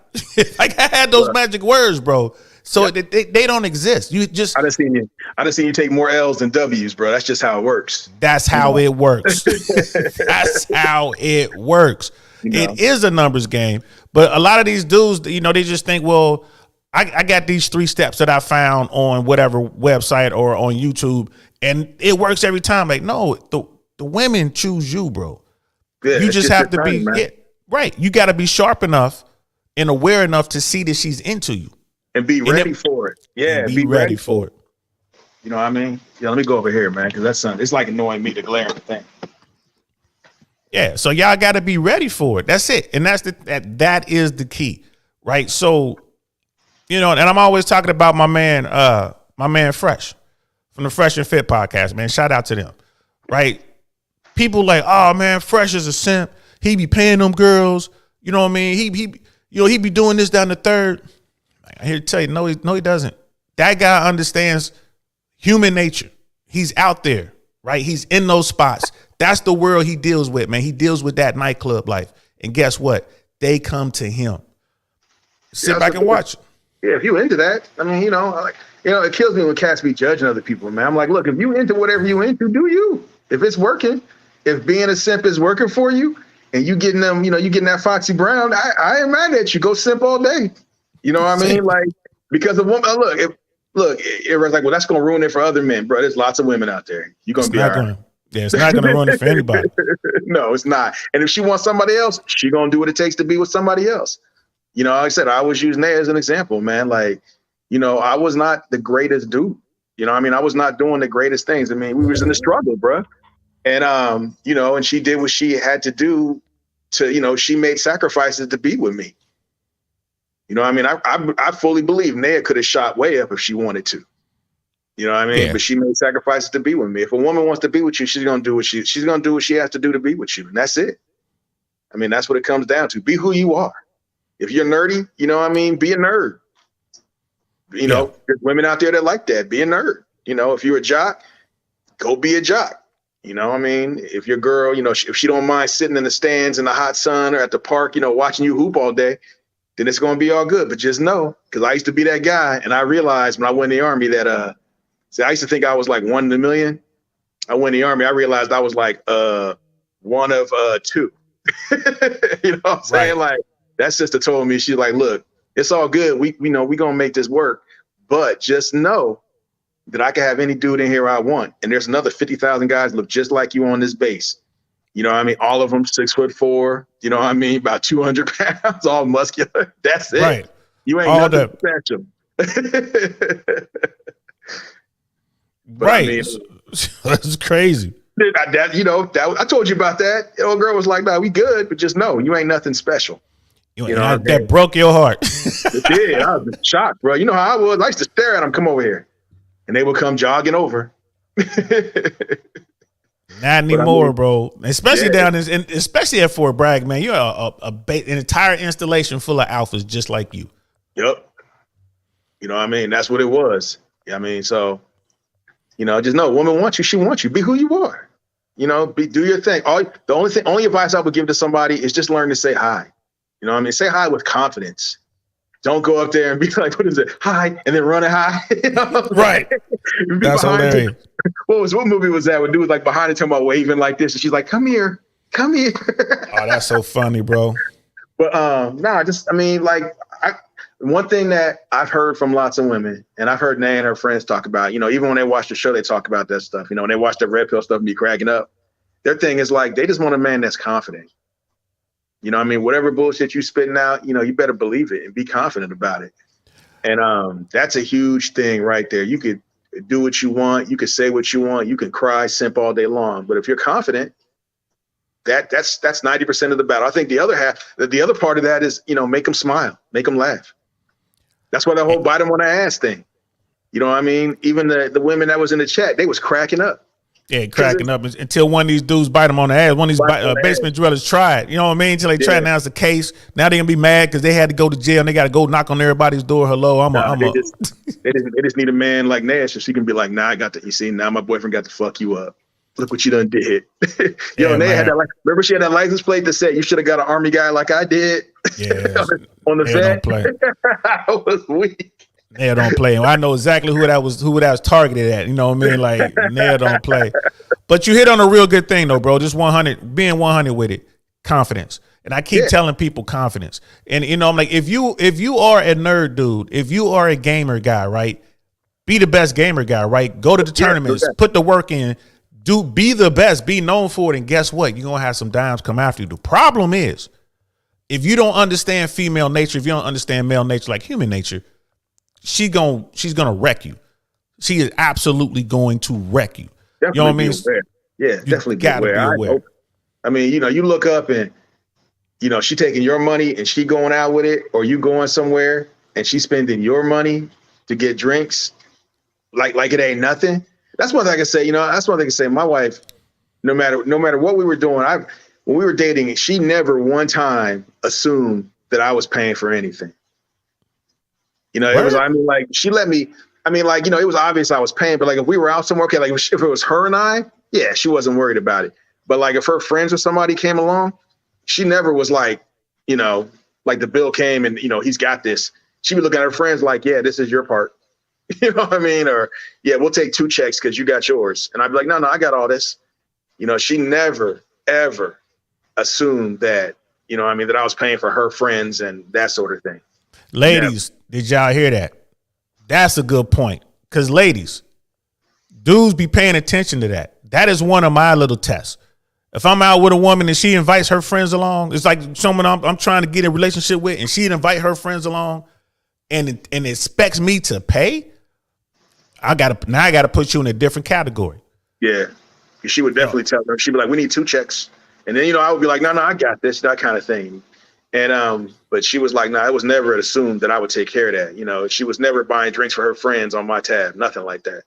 Like I had those magic words, bro. So they don't exist. You just I done seen you take more L's than W's, bro. That's just how it works. That's how it works. That's how it works. It is a numbers game. But a lot of these dudes, they just think, well, I got these 3 steps that I found on whatever website or on YouTube, and it works every time. Like, no, the women choose you, bro. Yeah, you just have to be right. You got to be sharp enough and aware enough to see that she's into you. And be ready for it. Yeah, be ready for it. You know what I mean? Yeah, let me go over here, man, because that's something. It's like annoying me, the glaring thing. Yeah, so y'all got to be ready for it. That's it, and that is the key, right? So, and I'm always talking about my man Fresh from the Fresh and Fit podcast, man. Shout out to them, right? People like, oh man, Fresh is a simp. He be paying them girls. You know what I mean? He be doing this down the third. I'm here to tell you, no, he doesn't. That guy understands human nature. He's out there, right? He's in those spots. That's the world he deals with, man. He deals with that nightclub life. And guess what? They come to him. Sit back and watch. Yeah, if you into that, I mean, it kills me when cats be judging other people, man. I'm like, look, if you into whatever you into, do you. If it's working, if being a simp is working for you, and you getting them, you getting that Foxy Brown, I ain't mad at you. Go simp all day. You know what I mean? Like, because a woman, everyone's like, well, that's going to ruin it for other men, bro. There's lots of women out there. You're going to be all right. Yeah, it's not gonna ruin it for anybody. No, it's not. And if she wants somebody else, she gonna do what it takes to be with somebody else. You know, like I said, I always use Naya as an example, man. Like, you know, I was not the greatest dude. You know, I mean, I was not doing the greatest things. I mean, we was in the struggle, bro. And you know, and she did what she had to do to, you know, she made sacrifices to be with me. You know, I mean, I fully believe Naya could have shot way up if she wanted to. You know what I mean? Yeah. But she made sacrifices to be with me. If a woman wants to be with you, she's gonna do what she's gonna do what she has to do to be with you, and that's it. I mean, that's what it comes down to. Be who you are. If you're nerdy, you know what I mean, be a nerd. You know, there's women out there that like that. Be a nerd. You know, if you're a jock, go be a jock. You know what I mean? If your girl, you know, if she don't mind sitting in the stands in the hot sun or at the park, you know, watching you hoop all day, then it's going to be all good. But just know, because I used to be that guy, and I realized when I went in the Army that, see, I used to think I was like 1 in a million. I went in the Army, I realized I was like one of 2. You know what I'm saying? Right. Like, that sister told me, she's like, look, it's all good. We know we're going to make this work. But just know that I can have any dude in here I want. And there's another 50,000 guys look just like you on this base. You know what I mean? All of them 6'4", you know what I mean? About 200 pounds, all muscular. That's it. Right. You ain't all nothing special. Right. I mean, that's crazy. I told you about that. The old girl was like, "No, we good, but just know you ain't nothing special." You know, that broke your heart. It did. I was shocked, bro. You know how I was. I used to stare at them come over here, and they would come jogging over. Not anymore, bro. Especially down in, especially at Fort Bragg, man. You're an entire installation full of alphas just like you. Yep. You know what I mean? That's what it was. I mean, so, you know, just know, woman wants you. She wants you. Be who you are. You know, do your thing. Only advice I would give to somebody is just learn to say hi. You know what I mean? Say hi with confidence. Don't go up there and be like, what is it? Hi, and then run it high. You know? Right. That's hilarious. What movie was that? When dude was like behind her talking about waving like this, and she's like, come here. Oh, that's so funny, bro. But one thing that I've heard from lots of women, and I've heard Nay and her friends talk about, you know, even when they watch the show, they talk about that stuff. You know, when they watch the red pill stuff and be cracking up, their thing is like, they just want a man that's confident. You know what I mean? Whatever bullshit you spitting out, you know, you better believe it and be confident about it. And that's a huge thing right there. You could do what you want. You could say what you want. You can cry, simp all day long. But if you're confident, that's 90% of the battle. I think the other part of that is, you know, make them smile, make them laugh. That's why the whole bite them on the ass thing. You know what I mean? Even the women that was in the chat, they was cracking up. Yeah, cracking up until one of these dudes bite them on the ass. One of these basement dwellers tried. You know what I mean? Until they tried. Now it's the case. Now they gonna be mad because they had to go to jail and they got to go knock on everybody's door. Hello, they just need a man like Nash, so she can be like, nah, I got to. You see, now my boyfriend got to fuck you up. Look what you done did. Nay had that. Remember, she had that license plate that said you should have got an Army guy like I did. Yeah, on the set. I was weak. Naya don't play. I know exactly who that was targeted at. You know what I mean? Like, Naya don't play. But you hit on a real good thing though, bro. Just 100, being 100 with it. Confidence. And I keep telling people confidence. And you know, I'm like, if you are a nerd dude, if you are a gamer guy, right? Be the best gamer guy, right? Go to the tournaments, put the work in, be the best, be known for it, and guess what? You're gonna have some dimes come after you. The problem is, if you don't understand female nature, if you don't understand male nature like human nature, she's gonna wreck you. She is absolutely going to wreck you. Definitely, you know what I mean? Aware. Yeah, definitely be aware. I mean, you know, you look up and, you know, she taking your money and she going out with it, or you going somewhere and she spending your money to get drinks like it ain't nothing. That's one thing I can say. You know, that's one thing I can say. My wife, no matter what we were doing, when we were dating, she never one time assumed that I was paying for anything. You know, it was, I mean, like, she let me, I mean, like, you know, it was obvious I was paying, but like, if we were out somewhere, okay, like if it was her and I, yeah, she wasn't worried about it. But like, if her friends or somebody came along, she never was like, you know, like the bill came and, you know, he's got this. She'd be looking at her friends like, yeah, this is your part. You know what I mean? Or, yeah, we'll take 2 checks because you got yours. And I'd be like, no, I got all this. You know, she never, ever assumed that, you know what I mean, that I was paying for her friends and that sort of thing. Ladies, did y'all hear that? That's a good point. Because ladies, dudes be paying attention to that. That is one of my little tests. If I'm out with a woman and she invites her friends along, it's like someone I'm trying to get in a relationship with, and she'd invite her friends along, and expects me to pay. I gotta put you in a different category. Yeah, she would definitely tell her. She'd be like, "We need 2 checks," and then I would be like, "No, I got this," that kind of thing. And but she was like, "No, it was never assumed that I would take care of that." She was never buying drinks for her friends on my tab, nothing like that.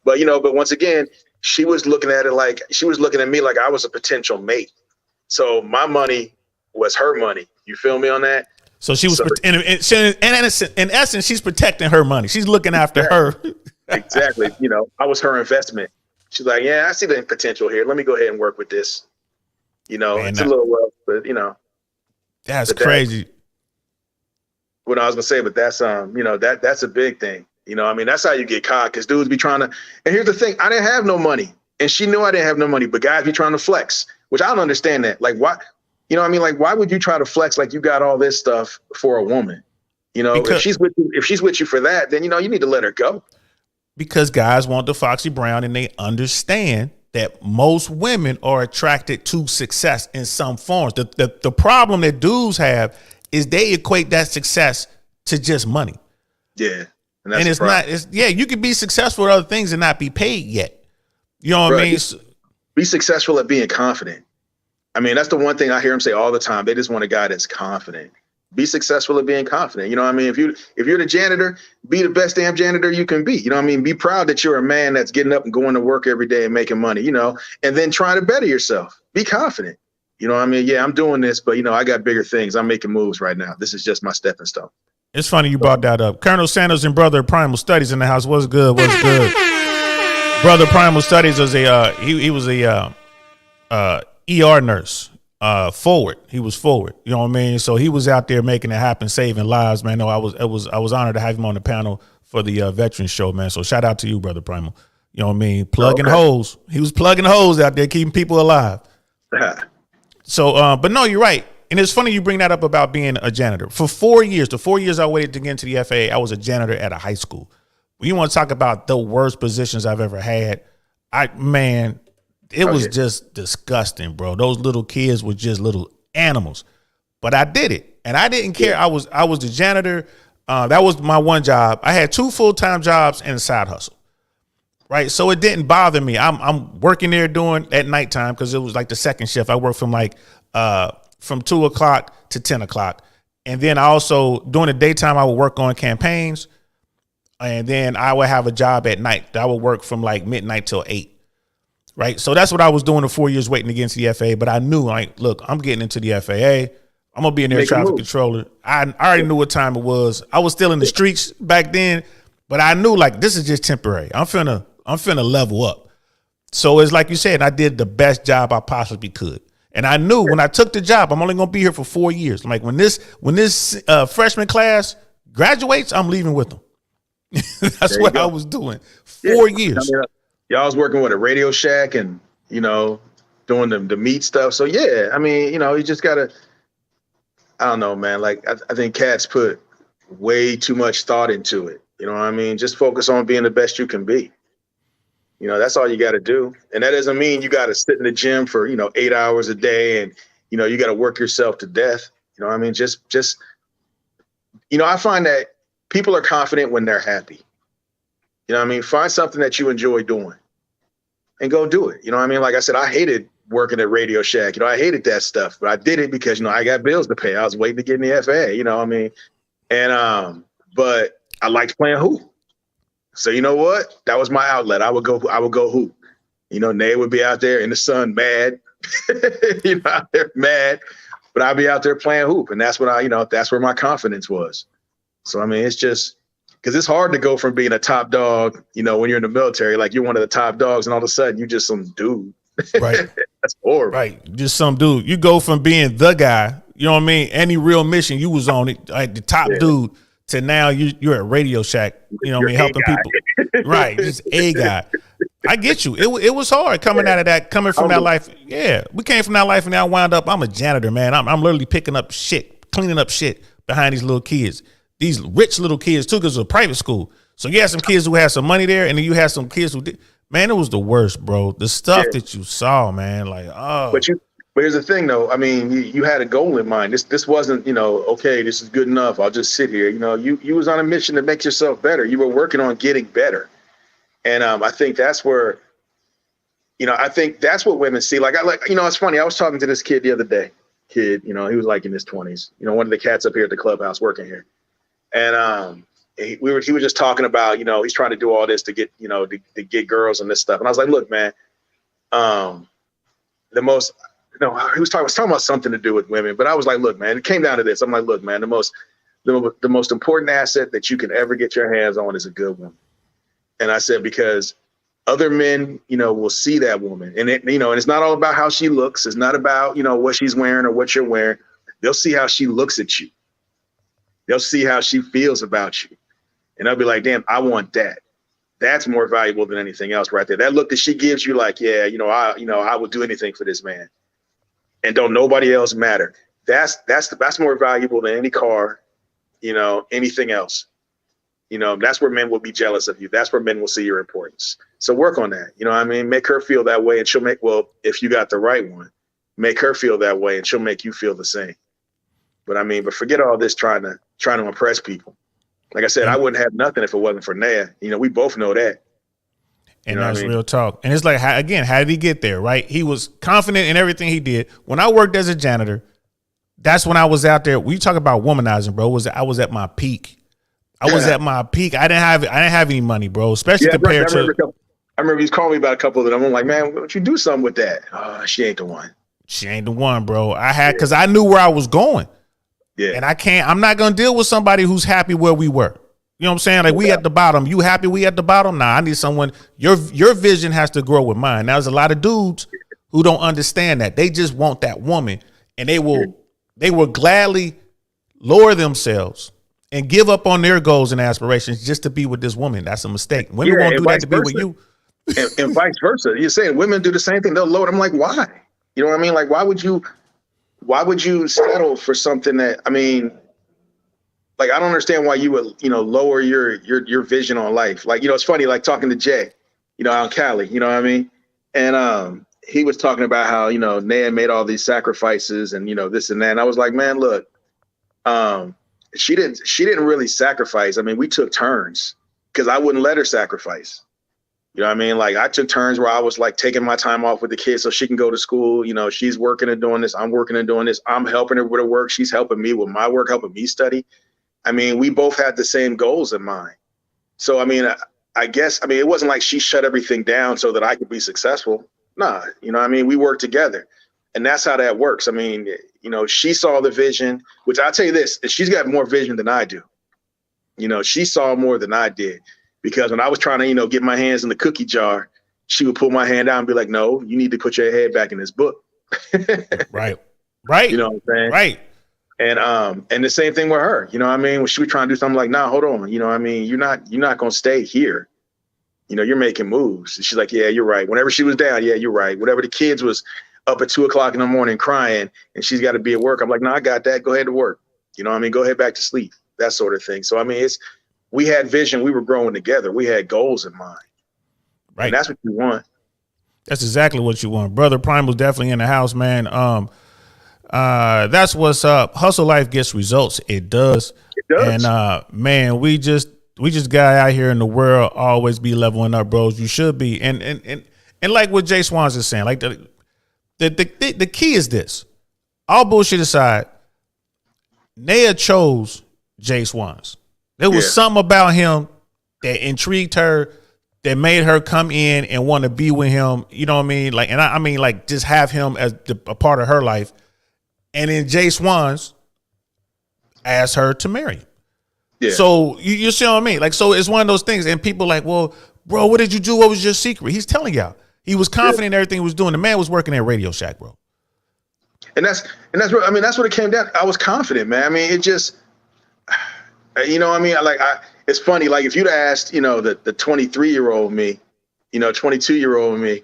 But but once again, she was looking at it like she was looking at me like I was a potential mate. So my money was her money. You feel me on that? So she was, in essence, she's protecting her money. She's looking after her. Exactly. I was her investment. She's like, yeah, I see the potential here. Let me go ahead and work with this. Man, it's a little rough, but that's crazy. What I was gonna say, but that's that's a big thing. That's how you get caught, because dudes be trying to. And here's the thing: I didn't have no money, and she knew I didn't have no money. But guys be trying to flex, which I don't understand that. Like, why? Like, why would you try to flex like you got all this stuff for a woman? If she's with you for that, then you need to let her go. Because guys want the Foxy Brown, and they understand that most women are attracted to success in some forms. The problem that dudes have is they equate that success to just money. Yeah. And it's not, you can be successful at other things and not be paid yet. You know what I mean? Be successful at being confident. That's the one thing I hear them say all the time. They just want a guy that's confident. Be successful at being confident. If you're the janitor, be the best damn janitor you can be. Be proud that you're a man that's getting up and going to work every day and making money, and then try to better yourself. Be confident. Yeah, I'm doing this, but I got bigger things. I'm making moves right now. This is just my stepping stone. It's funny you brought that up. Colonel Sanders and Brother Primal Studies in the house. What's good? What's good? Brother Primal Studies was he was a ER nurse. Forward. He was forward. You know what I mean? So he was out there making it happen, saving lives, man. No, I was honored to have him on the panel for the Veterans Show, man. So shout out to you, Brother Primal. You know what I mean? Plugging holes. He was plugging holes out there, keeping people alive. So, but no, you're right. And it's funny you bring that up about being a janitor. For 4 years, the 4 years I waited to get into the FAA, I was a janitor at a high school. When you want to talk about the worst positions I've ever had, it was just disgusting, bro. Those little kids were just little animals. But I did it, and I didn't care. I was the janitor. That was my one job. I had 2 full-time jobs and a side hustle. Right, so it didn't bother me. I'm working there doing at nighttime because it was like the second shift. I worked from 2 o'clock to 10 o'clock. And then I also, during the daytime, I would work on campaigns. And then I would have a job at night. I would work from like midnight till 8. Right. So that's what I was doing the 4 years waiting to get into the FAA. But I knew, like, look, I'm getting into the FAA. I'm going to be an air traffic controller. I already knew what time it was. I was still in the streets back then. But I knew, like, this is just temporary. I'm finna level up. So it's like you said, I did the best job I possibly could. And I knew when I took the job, I'm only going to be here for 4 years. I'm like, when this freshman class graduates, I'm leaving with them. That's what I was doing. 4 years. Y'all was working with a Radio Shack and, doing the meat stuff. So, yeah, you just got to, I don't know, man. Like, I think cats put way too much thought into it. You know what I mean? Just focus on being the best you can be. That's all you got to do. And that doesn't mean you got to sit in the gym for, 8 hours a day and, you got to work yourself to death. You know what I mean? Just, I find that people are confident when they're happy. You know what I mean? Find something that you enjoy doing and go do it. You know what I mean? Like I said, I hated working at Radio Shack. I hated that stuff, but I did it because, I got bills to pay. I was waiting to get in the FAA, you know what I mean? And, but I liked playing hoop. So you know what? That was my outlet. I would go hoop. Nate would be out there in the sun, mad, out there mad, but I'd be out there playing hoop. And that's what that's where my confidence was. So, it's just, because it's hard to go from being a top dog, when you're in the military, like you're one of the top dogs, and all of a sudden you're just some dude. Right. That's horrible. Right. Just some dude. You go from being the guy, you know what I mean? Any real mission you was on it, like the top dude, to now you're at Radio Shack, you know what I mean, helping people. Right. Just a guy. I get you. It was hard coming out of that, coming from that life. Yeah. We came from that life, and now I wound up, I'm a janitor, man. I'm literally picking up shit, cleaning up shit behind these little kids. These rich little kids too, because it was a private school. So you had some kids who had some money there, and then you had some kids who did. Man, it was the worst, bro. The stuff Yeah. that you saw, man, like, oh. But here's the thing, though. I mean, you had a goal in mind. This wasn't, okay, this is good enough. I'll just sit here. You was on a mission to make yourself better. You were working on getting better. And I think that's where, I think that's what women see. It's funny. I was talking to this kid the other day. He was like in his 20s. One of the cats up here at the clubhouse working here. And he was just talking about, he's trying to do all this to get, to get girls and this stuff. And I was like, look, man, he was talking about something to do with women, but I was like, look, man, it came down to this. I'm like, look, man, the most important asset that you can ever get your hands on is a good woman. And I said, because other men, will see that woman, and and it's not all about how she looks. It's not about, what she's wearing or what you're wearing. They'll see how she looks at you. They'll see how she feels about you. And I'll be like, damn, I want that. That's more valuable than anything else right there. That look that she gives you, like, yeah, I would do anything for this man. And don't nobody else matter. That's more valuable than any car, anything else. That's where men will be jealous of you. That's where men will see your importance. So work on that. Make her feel that way, and if you got the right one, make her feel that way, and she'll make you feel the same. But forget all this trying to impress people. Like I said, I wouldn't have nothing if it wasn't for Naya. We both know that. And that's real talk. And it's like, how did he get there, right? He was confident in everything he did. When I worked as a janitor, that's when I was out there. We talk about womanizing, bro. I was at my peak. I was at my peak. I didn't have any money, bro, especially compared to. I remember he's calling me about a couple of them. I'm like, man, why don't you do something with that? She ain't the one. She ain't the one, bro. Because I knew where I was going. Yeah. And I'm not going to deal with somebody who's happy where we were. You know what I'm saying? Like, we at the bottom. You happy we at the bottom? Nah, I need someone. Your vision has to grow with mine. Now, there's a lot of dudes who don't understand that. They just want that woman, and they will gladly lower themselves and give up on their goals and aspirations just to be with this woman. That's a mistake. Women won't do that to be with you. and vice versa. You're saying women do the same thing. They'll lower. I'm like, why? You know what I mean? Like, why would you settle for something that, like, I don't understand why you would, lower your vision on life. Like, it's funny, like talking to Jay, out in Cali, you know what I mean? And he was talking about how, Naya made all these sacrifices and, this and that. And I was like, man, look, she didn't really sacrifice. We took turns because I wouldn't let her sacrifice. You know what I mean? Like, I took turns where I was like taking my time off with the kids so she can go to school. She's working and doing this. I'm working and doing this. I'm helping her with her work. She's helping me with my work, helping me study. We both had the same goals in mind. So, I guess, it wasn't like she shut everything down so that I could be successful. Nah, we worked together. And that's how that works. She saw the vision, which I'll tell you this, she's got more vision than I do. She saw more than I did. Because when I was trying to, get my hands in the cookie jar, she would pull my hand out and be like, no, you need to put your head back in this book. Right. You know what I'm saying? Right. And the same thing with her, when she was trying to do something like, nah, hold on. You're not going to stay here. You're making moves. And she's like, yeah, you're right. Whenever she was down, yeah, you're right. Whenever the kids was up at 2:00 in the morning crying and she's got to be at work, I'm like, no, I got that. Go ahead to work. Go ahead back to sleep, that sort of thing. So, we had vision. We were growing together. We had goals in mind. Right. And that's what you want. That's exactly what you want. Brother Prime was definitely in the house, man. That's what's up. Hustle Life gets results. It does. It does. And man, we just got out here in the world always be leveling up, bros. You should be. And like what JSWANS is saying, like the key is this. All bullshit aside, Naya chose JSWANS. There was something about him that intrigued her, that made her come in and want to be with him. You know what I mean? Like, and I mean, like, just have him as a part of her life. And then JSWANS asked her to marry him. Yeah. So you see what I mean? Like, so it's one of those things. And people like, well, bro, what did you do? What was your secret? He's telling y'all. He was confident in everything he was doing. The man was working at Radio Shack, bro. And that's what, that's what it came down. I was confident, man. It just, it's funny. Like, if you'd asked, the 23-year-old me, 22-year-old me,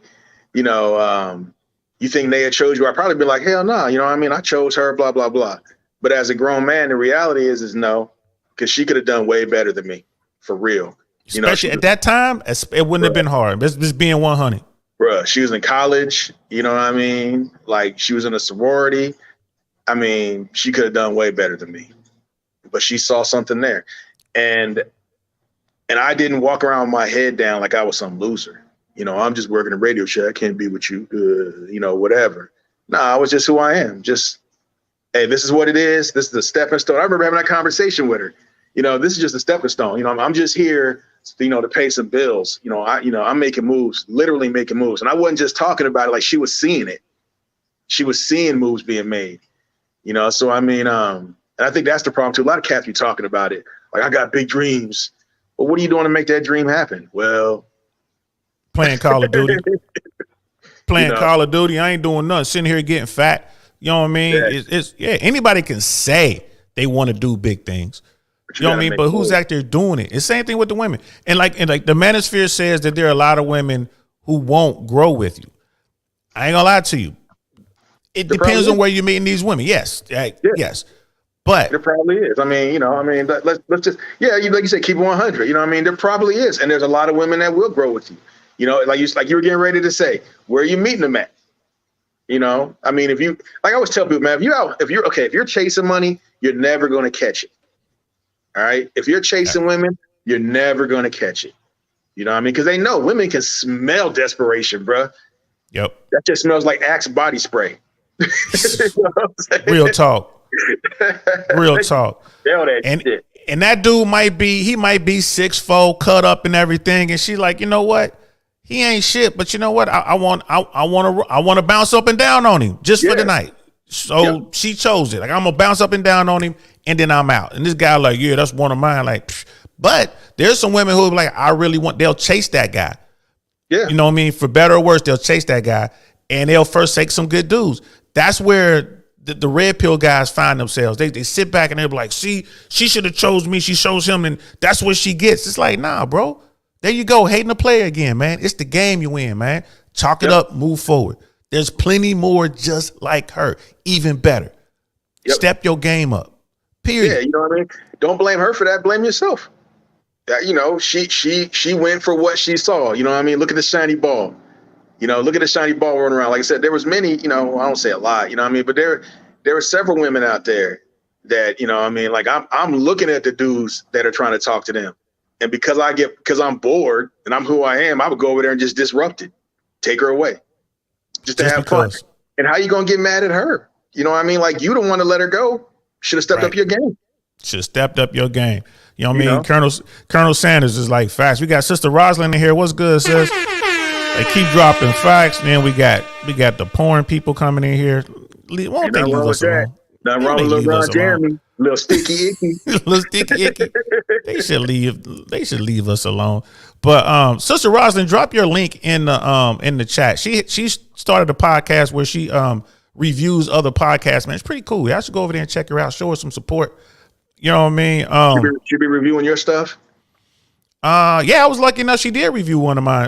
you think Naya chose you? I'd probably be like, hell no. I chose her, blah, blah, blah. But as a grown man, the reality is no, because she could have done way better than me, for real. Especially at that time, it wouldn't have been hard. Just being 100. Bruh, she was in college. You know what I mean? Like, she was in a sorority. I mean, she could have done way better than me, but she saw something there. And I didn't walk around with my head down like I was some loser. I'm just working a radio show. I can't be with you, whatever. No, I was just who I am. Just, hey, this is what it is. This is the stepping stone. I remember having that conversation with her. This is just a stepping stone. I'm just here, to pay some bills. I'm making moves, literally making moves. And I wasn't just talking about it, like she was seeing it. She was seeing moves being made. So I mean, and I think that's the problem too. A lot of cats be talking about it. Like, I got big dreams. Well, what are you doing to make that dream happen? Well, playing Call of Duty. Call of Duty. I ain't doing nothing. Sitting here getting fat. You know what I mean? Yeah. Anybody can say they want to do big things. You know what I mean? But who's out there doing it? It's the same thing with the women. And like the manosphere says that there are a lot of women who won't grow with you. I ain't gonna lie to you. It depends on where you're meeting these women. Yes. Yes. But there probably is. I mean, let's just, like you said, keep it 100. You know what I mean? There probably is. And there's a lot of women that will grow with you. Like you were getting ready to say, where are you meeting them at? I mean, like I always tell people, man, if you're chasing money, you're never going to catch it. All right. If you're chasing women, you're never going to catch it. You know what I mean? Because they know women can smell desperation, bro. Yep. That just smells like Axe body spray. Real talk. Real talk. Shit. And that dude might be 6'4", cut up and everything. And she's like, you know what? He ain't shit, but you know what? I want to bounce up and down on him just for the night. So she chose it. Like, I'm gonna bounce up and down on him, and then I'm out. And this guy like, yeah, that's one of mine. Like, psh. But there's some women who are like, they'll chase that guy. Yeah, you know what I mean? For better or worse, they'll chase that guy, and they'll first take some good dudes. That's where the red pill guys find themselves. They sit back and they're like, see, she should have chose me. She chose him, and that's what she gets. It's like, nah, bro. There you go, hating the player again, man. It's the game you win, man. Chalk it up, move forward. There's plenty more just like her, even better. Step your game up. Period. Yeah, you know what I mean? Don't blame her for that. Blame yourself. She went for what she saw. You know what I mean? Look at the shiny ball. Look at the shiny ball running around. Like I said, there was many, I don't say a lot, you know what I mean? But there were several women out there that, like I'm looking at the dudes that are trying to talk to them. And because I'm bored and I'm who I am, I would go over there and just disrupt it, take her away, just to have fun. And how you gonna get mad at her? You know what I mean? Like, you don't want to let her go. Should have stepped up your game. Should have stepped up your game. You know what I mean? Colonel Sanders is like facts. We got Sister Rosalind in here. What's good, sis? They keep dropping facts. Then we got the porn people coming in here. Won't they leave us alone? Nothing wrong with little Ron Jeremy. Little sticky icky. Little sticky icky. They should leave us alone. But Sister Rosalind, drop your link in the chat. She started a podcast where she reviews other podcasts, man. It's pretty cool. Y'all should go over there and check her out. Show her some support. You know what I mean? She be reviewing your stuff? Yeah, I was lucky enough she did review one of my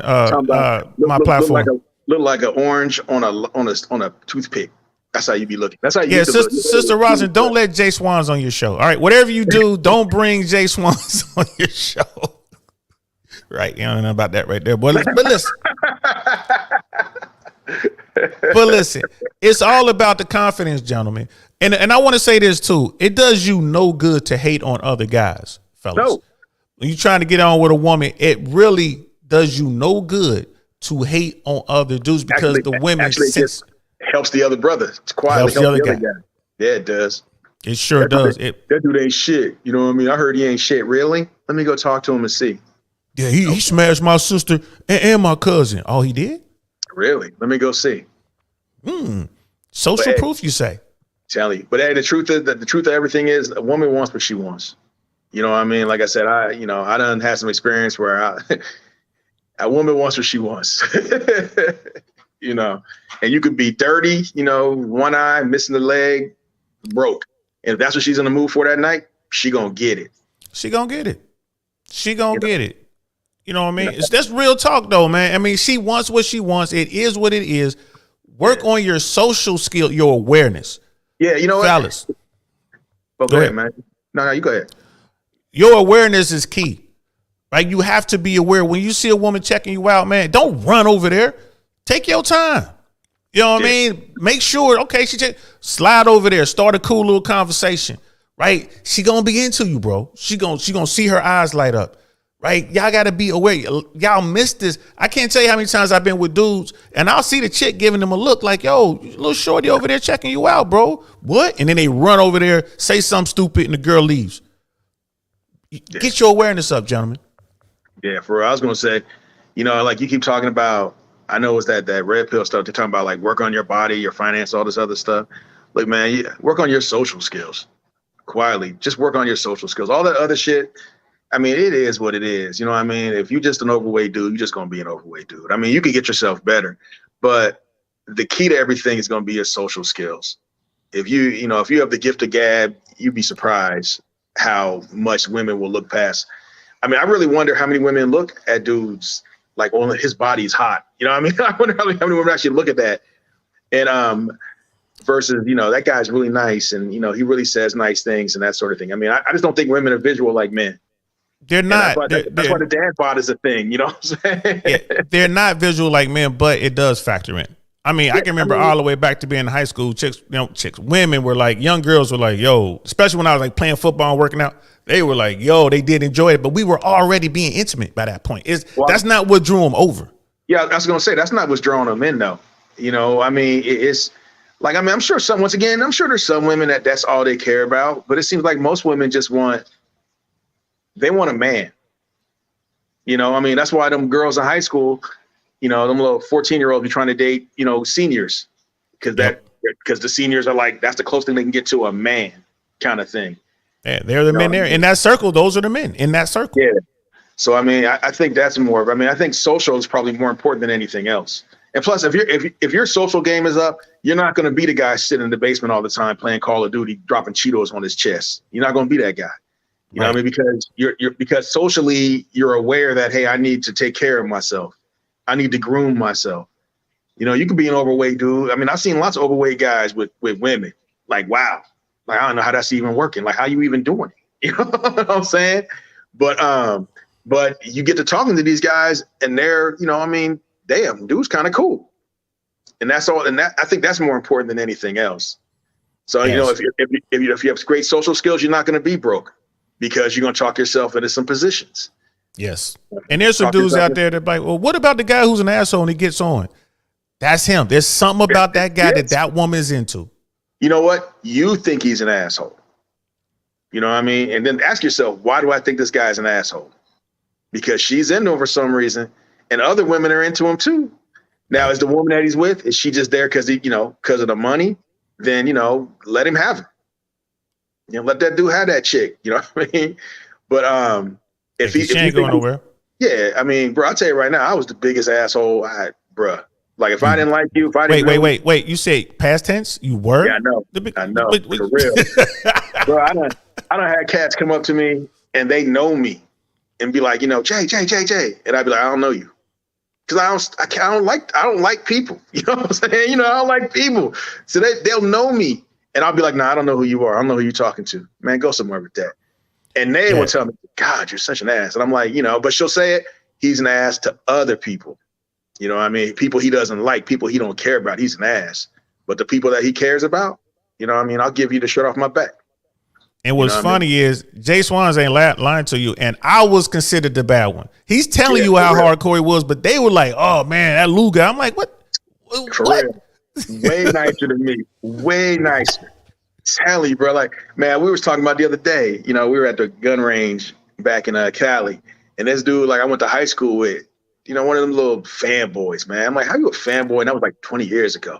my platform. Look like an orange on a toothpick. That's how you be looking. That's how you Sister Rosalind, don't let JSWANS on your show. All right, whatever you do, don't bring JSWANS on your show. Right, you don't know about that right there. But listen. But listen, it's all about the confidence, gentlemen. And I want to say this too. It does you no good to hate on other guys, fellas. No. When you're trying to get on with a woman, it really does you no good to hate on other dudes because the women helps the other brother. It's quietly helps the other guy. Yeah, it does. It sure does. That dude ain't shit. You know what I mean? I heard he ain't shit. Really? Let me go talk to him and see. Yeah, he smashed my sister and my cousin. Oh, he did? Really? Let me go see. Social proof, you say? Tell you. But hey, the truth of everything is a woman wants what she wants. You know what I mean? Like I said, I done had some experience where a woman wants what she wants. And you could be dirty, one eye, missing the leg, broke. And if that's what she's in the mood for that night, she gonna get it. She gonna get it. You know what I mean? That's real talk though, man. I mean, she wants what she wants. It is what it is. Work on your social skill, your awareness. Yeah, you know what? Fellas. Well, go ahead, man. No, you go ahead. Your awareness is key. Right? You have to be aware when you see a woman checking you out, man, don't run over there. Take your time. You know what I mean? Make sure, okay, slide over there, start a cool little conversation, right? She gonna be into you, bro. She gonna see her eyes light up, right? Y'all gotta be aware. Y'all miss this. I can't tell you how many times I've been with dudes and I'll see the chick giving them a look like, yo, little shorty over there checking you out, bro. What? And then they run over there, say something stupid, and the girl leaves. Get your awareness up, gentlemen. Yeah, for real. I was gonna say, you know, like you keep talking about, I know it's that red pill stuff. They're talking about like work on your body, your finance, all this other stuff. Look, man, work on your social skills. Quietly, just work on your social skills. All that other shit, I mean, it is what it is. You know what I mean? If you're just an overweight dude, you're just gonna be an overweight dude. I mean, you can get yourself better, but the key to everything is gonna be your social skills. If you have the gift of gab, you'd be surprised how much women will look past. I mean, I really wonder how many women look at dudes like, oh, his body's hot. You know what I mean? I wonder how many women actually look at that. And versus, you know, that guy's really nice and, you know, he really says nice things and that sort of thing. I mean, I just don't think women are visual like men. They're not. That's why the dad bod is a thing, you know what I'm saying? Yeah, they're not visual like men, but it does factor in. I mean, I can remember all the way back to being in high school, women were like, young girls were like, yo, especially when I was like playing football and working out, they were like, yo, they did enjoy it, but we were already being intimate by that point. That's not what drew them over. Yeah, I was going to say, that's not what's drawing them in, though. You know, I mean, it's like, I mean, I'm sure I'm sure there's some women that's all they care about, but it seems like most women just want a man. You know, I mean, that's why them girls in high school, you know, them little 14-year-olds be trying to date, you know, seniors because the seniors are like, that's the closest thing they can get to a man kind of thing. Yeah, they're the men there in that circle. Those are the men in that circle. Yeah. So, I mean, I think that's more. I mean, I think social is probably more important than anything else. And plus, if your social game is up, you're not going to be the guy sitting in the basement all the time playing Call of Duty, dropping Cheetos on his chest. You're not going to be that guy. You know what I mean? Because socially you're aware that, hey, I need to take care of myself. I need to groom myself. You know, you can be an overweight dude. I mean, I've seen lots of overweight guys with women. Like, wow. Like, I don't know how that's even working. Like, how you even doing it? You know what I'm saying? But you get to talking to these guys and they're, you know, I mean, damn, dude's kind of cool. And that's all. And I think that's more important than anything else. So, you know, if you have great social skills, you're not going to be broke because you're going to talk yourself into some positions. Yes. And there's some dudes out there that like, well, what about the guy who's an asshole and he gets on? That's him. There's something about that guy that woman is into. You know what? You think he's an asshole. You know what I mean? And then ask yourself, why do I think this guy's an asshole? Because she's into him for some reason, and other women are into him too. Now, is the woman that he's with, is she just there because of the money? Then, you know, let him have her. You know, let that dude have that chick. You know what I mean? But if he ain't going nowhere. Yeah, I mean, bro, I'll tell you right now, I was the biggest asshole. Bro. Like, if I didn't like you, if I didn't wait. You say past tense? You were? Yeah, I know. For real. Bro, I done had cats come up to me and they know me and be like, you know, Jay. And I'd be like, I don't know you. Cause I don't like people. You know what I'm saying? You know, I don't like people. So they'll know me. And I'll be like, nah, I don't know who you are. I don't know who you're talking to. Man, go somewhere with that. And they will tell me, God, you're such an ass. And I'm like, you know, but she'll say it. He's an ass to other people. You know what I mean? People he doesn't like, people he don't care about, he's an ass. But the people that he cares about, you know what I mean? I'll give you the shirt off my back. And what's funny is JSWANS ain't lying to you. And I was considered the bad one. He's telling you how hardcore he was, but they were like, oh man, that Lou guy. I'm like, what? For real. Way nicer than me. Way nicer. Tell you, bro. Like, man, we was talking about the other day, you know, we were at the gun range back in Cali. And this dude, like I went to high school with, you know, one of them little fanboys, man. I'm like, how you a fanboy? And that was like 20 years ago.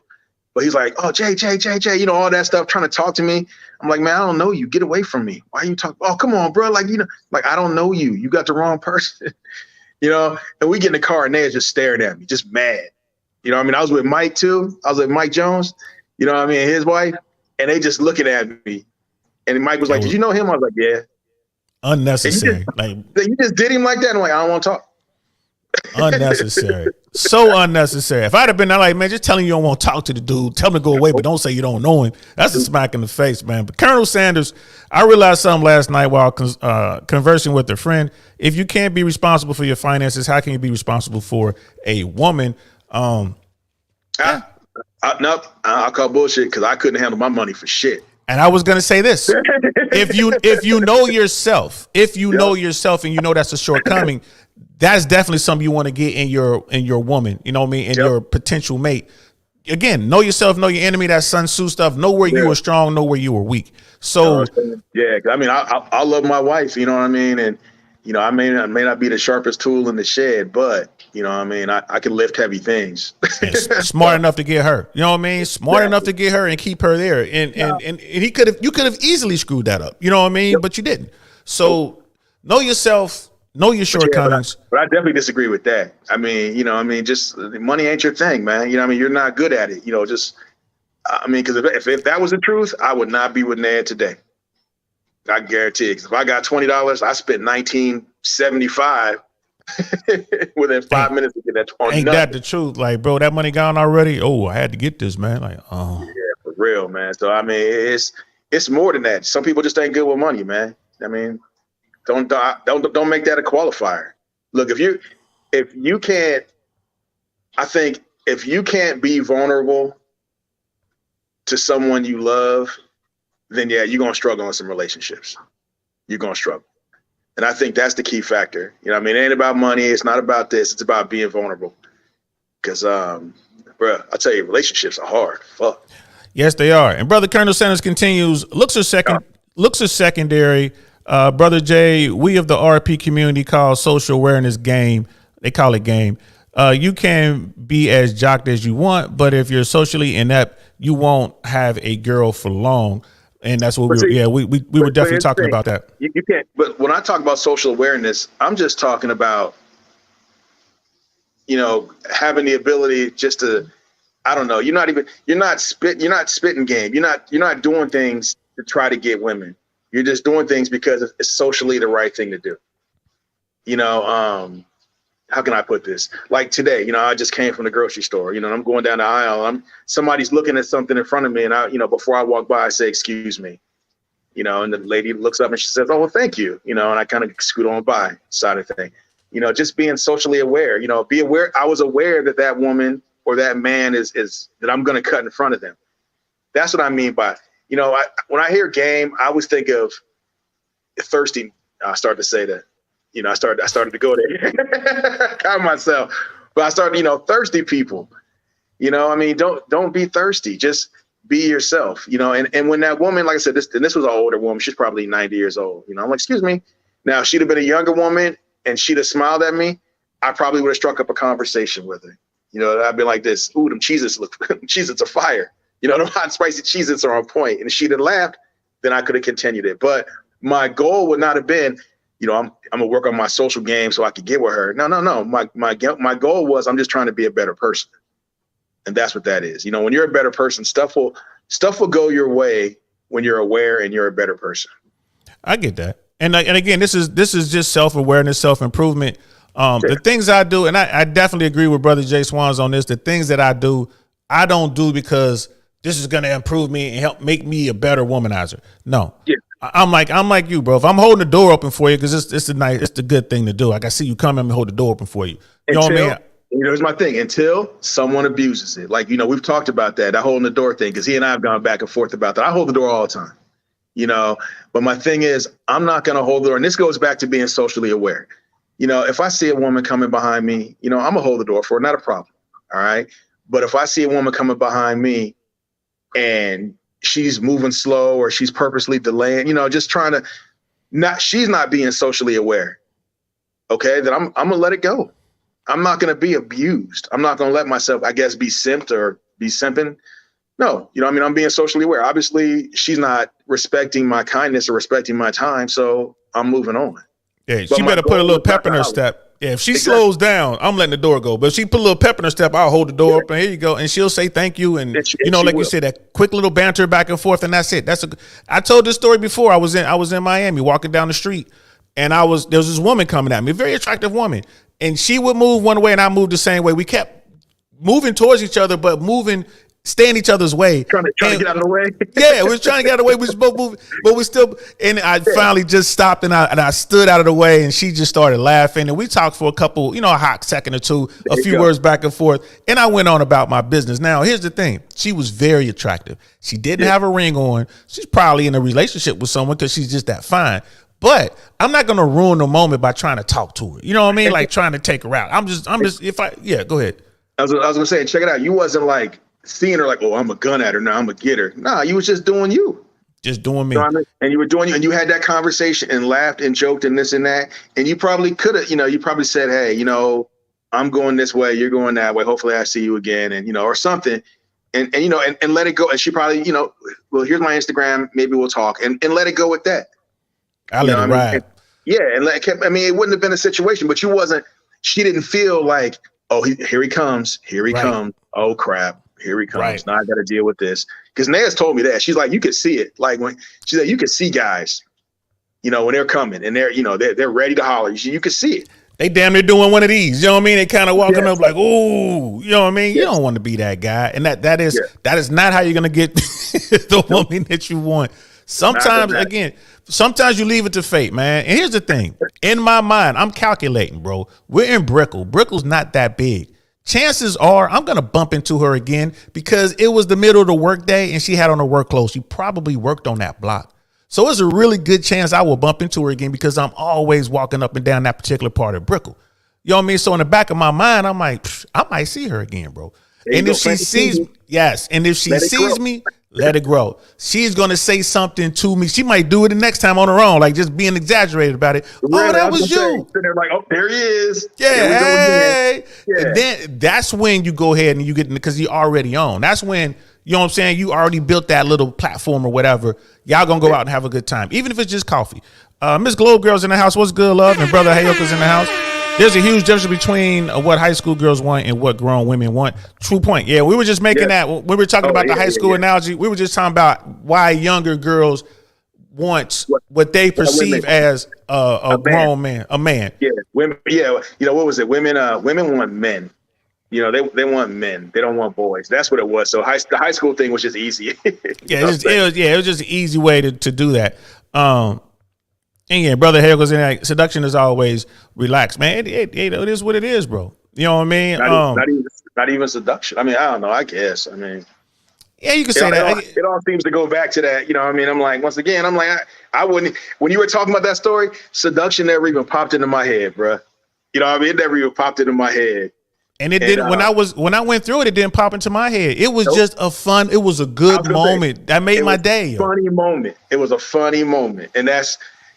But he's like, oh, Jay, you know, all that stuff, trying to talk to me. I'm like, man, I don't know you. Get away from me. Why are you talking? Oh, come on, bro. Like, you know, like, I don't know you. You got the wrong person. You know, and we get in the car and they're just staring at me, just mad. You know what I mean? I was with Mike too. I was with Mike Jones, you know what I mean? His wife. And they just looking at me. And Mike was like, did you know him? I was like, yeah. Unnecessary. You just did him like that. I'm like, I don't want to talk. Unnecessary. So unnecessary. If I'd have been there like, man, just telling you don't want to talk to the dude, tell him to go away, but don't say you don't know him. That's a smack in the face, man. But Colonel Sanders, I realized something last night while conversing with a friend. If you can't be responsible for your finances, how can you be responsible for a woman? No, I'll call bullshit because I couldn't handle my money for shit. And I was going to say this: if you know yourself, know yourself, and you know that's a shortcoming, that's definitely something you want to get in your woman. You know what I mean? In your potential mate. Again, know yourself, know your enemy. That Sun Tzu stuff. Know where you were strong, know where you were weak. So I mean, I love my wife. You know what I mean? And I may not be the sharpest tool in the shed, but I mean, I can lift heavy things. Smart enough to get her. You know what I mean? Smart enough to get her and keep her there. And you could have easily screwed that up. You know what I mean? But you didn't. So know yourself, know your shortcomings. But I definitely disagree with that. I mean, just money ain't your thing, man. I mean, you're not good at it. Because if that was the truth, I would not be with Ned today. I guarantee it. 'Cause if I got $20, I spent $19.75 within 5 minutes to get that 20. Ain't that the truth? Like, bro, that money gone already. Oh, I had to get this, man. Like, oh, yeah, for real, man. So I mean, it's more than that. Some people just ain't good with money, man. I mean, don't make that a qualifier. Look, if you can't, I think if you can't be vulnerable to someone you love, then yeah, you're gonna struggle in some relationships. You're gonna struggle. And I think that's the key factor. It ain't about money. It's not about this. It's about being vulnerable. Because, bro, I tell you, relationships are hard. Fuck. Yes, they are. And Brother Colonel Sanders continues. Looks are secondary. Brother Jay, we of the RP community call social awareness game. They call it game. You can be as jocked as you want, but if you're socially inept, you won't have a girl for long. And that's what we were definitely talking about that. You can't. But when I talk about social awareness, I'm just talking about, having the ability just to, I don't know. You're not spitting game. You're not doing things to try to get women. You're just doing things because it's socially the right thing to do. How can I put this? Like today, I just came from the grocery store, and I'm going down the aisle. Somebody's looking at something in front of me, and before I walk by, I say, "Excuse me," and the lady looks up and she says, "Oh, well, thank you," and I kind of scoot on by, side of thing. Just being socially aware. Be aware. I was aware that woman or that man is that I'm going to cut in front of them. That's what I mean by, when I hear game, I always think of thirsty. I start to say that. I started to go there, calm myself, but I started, thirsty people, don't be thirsty. Just be yourself, and when that woman, like I said, this was an older woman, she's probably 90 years old. I'm like, excuse me. Now, if she'd have been a younger woman and she'd have smiled at me, I probably would have struck up a conversation with her. I'd be like this, ooh, them Cheez-Its Cheez-Its are fire. Them hot, spicy Cheez-Its are on point. And if she'd have laughed, then I could have continued it. But my goal would not have been, I'm gonna work on my social game so I could get with her. No. My goal was I'm just trying to be a better person, and that's what that is. When you're a better person, stuff will go your way when you're aware and you're a better person. I get that, and again, this is just self-awareness, self-improvement. The things I do, and I definitely agree with Brother JSWANS on this. The things that I do, I don't do because this is gonna improve me and help make me a better womanizer. No. Yeah. I'm like you, bro. If I'm holding the door open for you, because it's the good thing to do. Like I see you coming and hold the door open for you. You know what I mean? Here's my thing. Until someone abuses it, like we've talked about that holding the door thing, because he and I have gone back and forth about that. I hold the door all the time, But my thing is, I'm not gonna hold the door, and this goes back to being socially aware. If I see a woman coming behind me, I'm gonna hold the door for her, not a problem. All right. But if I see a woman coming behind me and she's moving slow or she's purposely delaying, just trying to she's not being socially aware. Okay. Then I'm going to let it go. I'm not going to be abused. I'm not going to let myself, I guess, be simped or be simping. No, I'm being socially aware. Obviously she's not respecting my kindness or respecting my time. So I'm moving on. Yeah. She better put a little pep in her step. Yeah, if she slows down, I'm letting the door go. But if she put a little pep in her step, I'll hold the door open. Here you go. And she'll say thank you. And, like you said, that quick little banter back and forth. And that's it. I told this story before. I was in Miami walking down the street. And there was this woman coming at me, a very attractive woman. and she would move one way and I moved the same way. We kept moving towards each other, but stay in each other's way. Trying to get out of the way. Yeah, we was trying to get out of the way. We was both moving, but we still. And I finally just stopped and I stood out of the way, and she just started laughing. And we talked for a couple, a hot second or two, a few words back and forth. And I went on about my business. Now, here's the thing: she was very attractive. She didn't have a ring on. She's probably in a relationship with someone because she's just that fine. But I'm not gonna ruin the moment by trying to talk to her. You know what I mean? Like trying to take her out. I'm just. Go ahead. I was gonna say, check it out. You wasn't like seeing her like, oh, I'm a gun at her now, I'm gonna get her. Nah, you was just doing you. Just doing me. You know what I mean? And you were doing you, and you had that conversation and laughed and joked and this and that. And you probably could have, you probably said, hey, I'm going this way, you're going that way. Hopefully I see you again, and or something. And let it go. And she probably, well, here's my Instagram, maybe we'll talk. And let it go with that. I let it ride. It wouldn't have been a situation, but she didn't feel like, oh, here he comes. Oh crap. Here he comes. Right. Now I got to deal with this. Because Naz told me that. She's like, you could see it. Like when she said, you could see guys, when they're coming and they're ready to holler. You could see it. They damn near doing one of these. You know what I mean? They kind of walking up like, ooh, you know what I mean? Yes. You don't want to be that guy. And that is not how you're going to get the woman that you want. Sometimes you leave it to fate, man. And here's the thing. In my mind, I'm calculating, bro. We're in Brickell. Brickell's not that big. Chances are I'm going to bump into her again because it was the middle of the work day and she had on her work clothes. She probably worked on that block. So it's a really good chance I will bump into her again because I'm always walking up and down that particular part of Brickell. You know what I mean? So in the back of my mind, I'm like, I might see her again, bro. And if she sees me, let it grow. She's going to say something to me. She might do it the next time on her own, like just being exaggerated about it. Really? Oh, that was you. They're like, oh, there he is. Yeah, hey. Yeah. And then that's when you go ahead and you get, because you're already on. That's when, you know what I'm saying? You already built that little platform or whatever. Y'all going to go out and have a good time, even if it's just coffee. Miss Globe Girls in the house. What's good, love? And Brother Hayoka's in the house. There's a huge difference between what high school girls want and what grown women want. True point. Yeah, we were just making that. We were talking about the high school analogy. We were just talking about why younger girls want what they perceive as a grown man, a man. Yeah, women. Yeah, what was it? Women want men. They want men. They don't want boys. That's what it was. So the high school thing was just easy. It was just an easy way to do that. And yeah, Brother Hale goes in like, seduction is always relaxed, man. It is what it is, bro. You know what I mean? Not even seduction. I mean, I don't know. I guess. I mean, yeah, you can say that. It all seems to go back to that. You know what I mean? I'm like, once again, I wouldn't. When you were talking about that story, seduction never even popped into my head, bro. You know what I mean? It never even popped into my head. And it didn't. When I went through it, it didn't pop into my head. It was just a fun. It was a good moment that made my day. Funny moment. It was a funny moment, and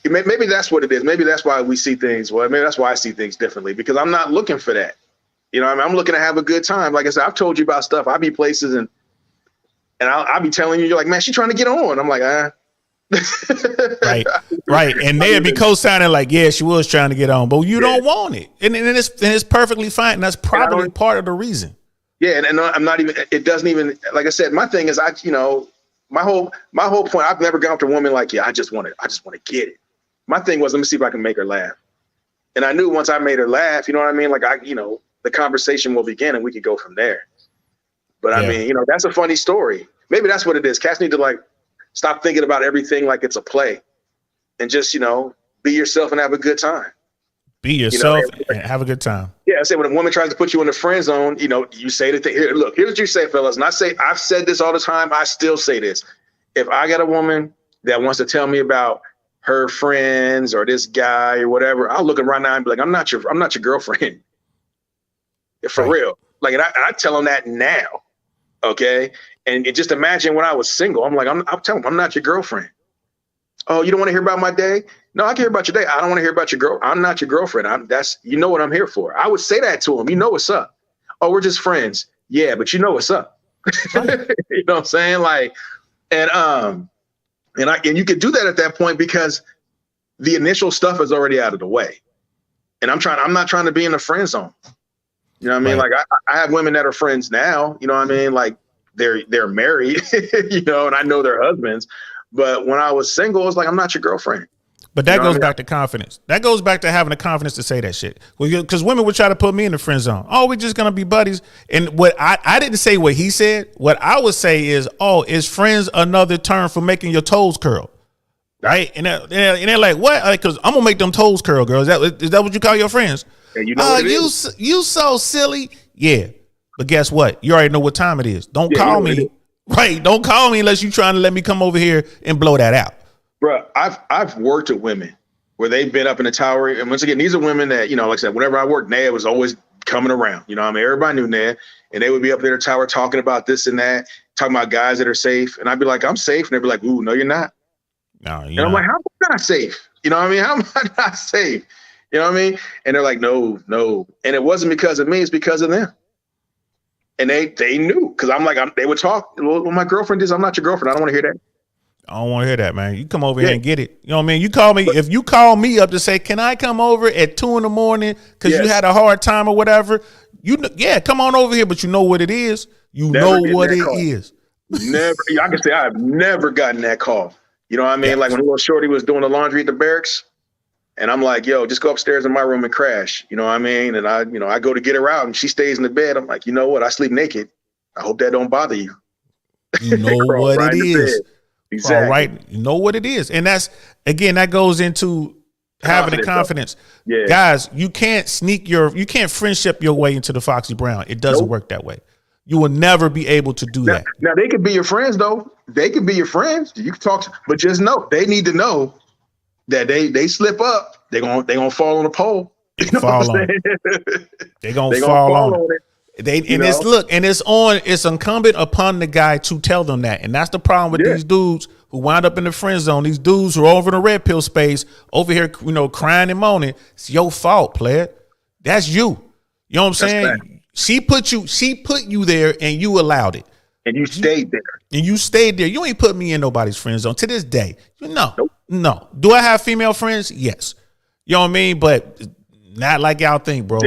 maybe that's what it is. Maybe that's why we see things. Well, maybe that's why I see things differently because I'm not looking for that. You know, I'm looking to have a good time. Like I said, I've told you about stuff. I'll be places and I'll be telling you, you're like, man, she's trying to get on. I'm like, right. And they'd be co-signing like, yeah, she was trying to get on, but you don't want it. And it's perfectly fine. And that's probably part of the reason. Yeah. And I'm not even, it doesn't even, like I said, my thing is my whole point, I've never gone up to a woman like, yeah, I just want to get it. My thing was, let me see if I can make her laugh. And I knew once I made her laugh, you know what I mean? Like the conversation will begin and we could go from there. But I mean, that's a funny story. Maybe that's what it is. Cats need to like stop thinking about everything like it's a play and just, be yourself and have a good time. Be yourself and have a good time. Yeah. I say when a woman tries to put you in the friend zone, you say the thing. Here, look, here's what you say, fellas. And I've said this all the time. I still say this. If I got a woman that wants to tell me about her friends or this guy or whatever, I'll look at right now and be like, I'm not your girlfriend. For real. Like, and I tell them that now. Okay. And just imagine when I was single, I'm like, I'll tell them I'm not your girlfriend. Oh, you don't want to hear about my day? No, I can hear about your day. I don't want to hear about your girl. I'm not your girlfriend. You know what I'm here for. I would say that to them. You know what's up. Oh, we're just friends. Yeah, but you know what's up. Right. You know what I'm saying? Like, and you could do that at that point because the initial stuff is already out of the way. And I'm not trying to be in the friend zone. You know what I mean? Right. Like I have women that are friends now, you know what I mean? Like they're married, and I know their husbands. But when I was single, it's like, I'm not your girlfriend. But that goes back to confidence. That goes back to having the confidence to say that shit. Because women would try to put me in the friend zone. Oh, we're just gonna be buddies. And what I didn't say what he said. What I would say is, oh, is friends another term for making your toes curl? Right? And they're like, what? Because I'm gonna make them toes curl, girl. Is that what you call your friends? And you know what it is? You so silly. Yeah. But guess what? You already know what time it is. Don't call me. Right. Don't call me unless you're trying to let me come over here and blow that out. Bro, I've worked with women where they've been up in the tower. And once again, these are women that, like I said, whenever I worked, Ned was always coming around. Everybody knew Ned. And they would be up there in the tower talking about this and that, talking about guys that are safe. And I'd be like, I'm safe. And they'd be like, ooh, no, you're not. No, and I'm like, how am I not safe? How am I not safe? And they're like, no. And it wasn't because of me. It's because of them. And they knew, because I'm like, they would talk. Well, my girlfriend is, I'm not your girlfriend. I don't want to hear that. I don't want to hear that, man. You come over here and get it. You know what I mean? You call me, if you call me up to say, can I come over at 2 a.m. because you had a hard time or whatever? Come on over here, but you know what it is. You know what it is. Never. I can say I've never gotten that call. You know what I mean? Like when little shorty was doing the laundry at the barracks, and I'm like, yo, just go upstairs in my room and crash. You know what I mean? And I go to get her out and she stays in the bed. I'm like, you know what? I sleep naked. I hope that don't bother you. You know what it is. Exactly. All right. You know what it is. And that's, again, that goes into having the confidence. Yeah. Guys, you can't friendship your way into the Foxy Brown. It doesn't work that way. You will never be able to do that. Now they could be your friends though. They could be your friends. You can talk, but just know they need to know that they slip up, they gonna fall on the pole. They gonna fall on it. It's incumbent upon the guy to tell them that. And that's the problem with these dudes who wind up in the friend zone. These dudes who are over in the red pill space, over here, crying and moaning. It's your fault, player. That's you. You know what I'm saying? Fact. She put you there and you allowed it. And you stayed there. You ain't put me in nobody's friend zone to this day. No. Do I have female friends? Yes. You know what I mean? But not like y'all think, bro.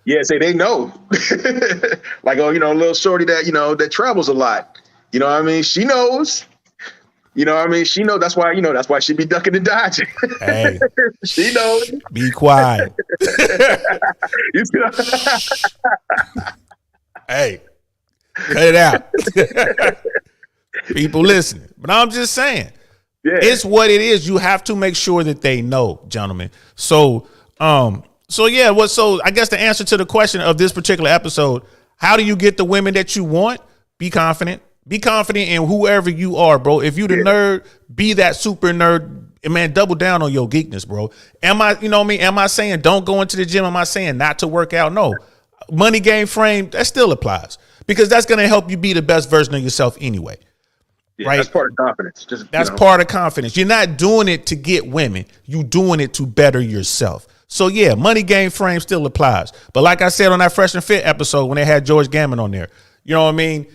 Yeah, say they know. Like, a little shorty that, that travels a lot. You know what I mean? She knows. You know what I mean? She knows. That's why she be ducking and dodging. Hey. She knows. Be quiet. Hey, cut it out. People listening. But I'm just saying. Yeah. It's what it is. You have to make sure that they know, gentlemen. So I guess the answer to the question of this particular episode, how do you get the women that you want? Be confident. Be confident in whoever you are, bro. If you the nerd, be that super nerd. And man, double down on your geekness, bro. Am I saying don't go into the gym? Am I saying not to work out? No. Money game frame, that still applies. Because that's going to help you be the best version of yourself anyway. Yeah, right? That's part of confidence. Part of confidence. You're not doing it to get women. You're doing it to better yourself. So yeah, money game frame still applies. But like I said on that Fresh and Fit episode when they had George Gammon on there, you know what I mean?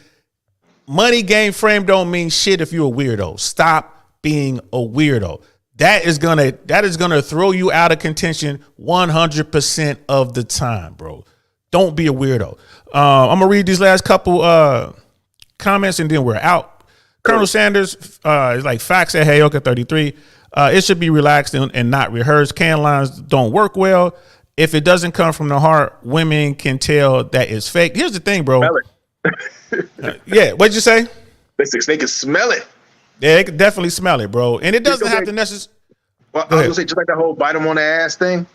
Money game frame don't mean shit if you're a weirdo. Stop being a weirdo. That is gonna throw you out of contention 100% of the time, bro. Don't be a weirdo. I'm gonna read these last couple comments and then we're out. Colonel Sanders is like facts at Hayoka 33. It should be relaxed and not rehearsed. Can lines don't work well. If it doesn't come from the heart, women can tell that it's fake. Here's the thing, bro. Smell it. Yeah, what'd you say? They can smell it. Yeah, they can definitely smell it, bro. And it doesn't have to necessarily. Well, I was gonna say just like that whole bite them on the ass thing.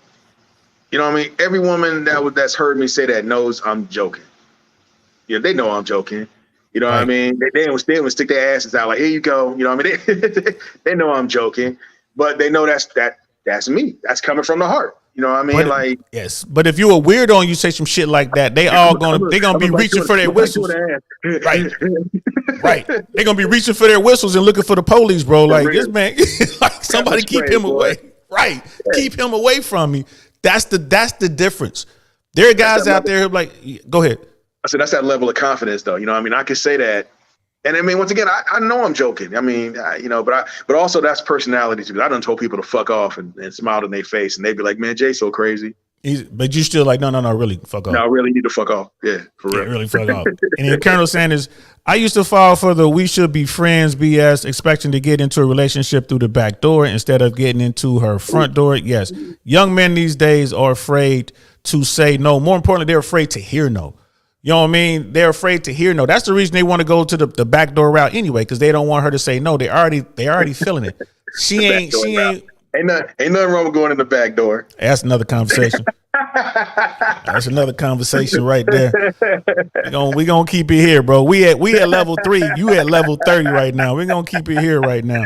You know what I mean? Every woman that's heard me say that knows I'm joking. Yeah, they know I'm joking. You know what I mean? They don't stick their asses out like, here you go. You know what I mean? They know I'm joking, but they know that's me. That's coming from the heart. You know what I mean? Yes. But if you're a weirdo and you say some shit like that, they're gonna be reaching for their whistles. Right. Right. They're gonna be reaching for their whistles and looking for the police, bro. Like this man, like somebody keep him away. Right. Keep him away from me. That's the difference. There are guys out there who like, go ahead. I said, that's that level of confidence, though. You know what I mean? I can say that. And I mean, once again, I know I'm joking. I mean, but also that's personality too. I done told people to fuck off and smiled in their face and they'd be like, man, Jay's so crazy. But you still like, no, really, fuck off. No, I really need to fuck off. Yeah, for real. Really fuck off. And then Colonel Sanders, I used to fall for the we should be friends BS, expecting to get into a relationship through the back door instead of getting into her front door. Yes. Young men these days are afraid to say no. More importantly, they're afraid to hear no. You know what I mean? They're afraid to hear no. That's the reason they want to go to the back door route anyway, because they don't want her to say no. They already feeling it. She ain't. Ain't nothing wrong with going in the back door. That's another conversation. That's another conversation right there. We gonna keep it here, bro. We at level 3. You at level 30 right now. We're gonna keep it here right now.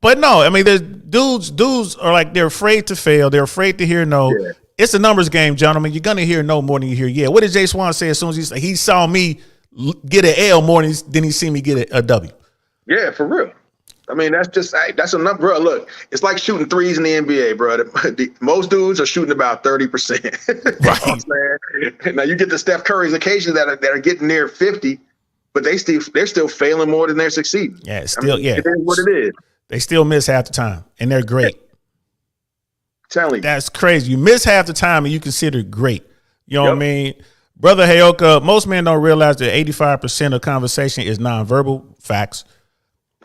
But no, I mean, there's dudes are like, they're afraid to fail. They're afraid to hear no. Yeah. It's a numbers game, gentlemen. You're gonna hear no more than you hear yeah. What did JSWANS say as soon as he saw me get an L more than he see me get a W? Yeah, for real. I mean, that's enough, bro. Look, it's like shooting threes in the NBA, bro. Most dudes are shooting about 30%. Right. Now you get the Steph Curry's occasions that are getting near 50, but they're still failing more than they're succeeding. Yeah, still, yeah. It is what it is. They still miss half the time, and they're great. Tell you. That's crazy. You miss half the time, and you consider great. You know what I mean? Brother Hayoka, most men don't realize that 85% of conversation is nonverbal. Facts.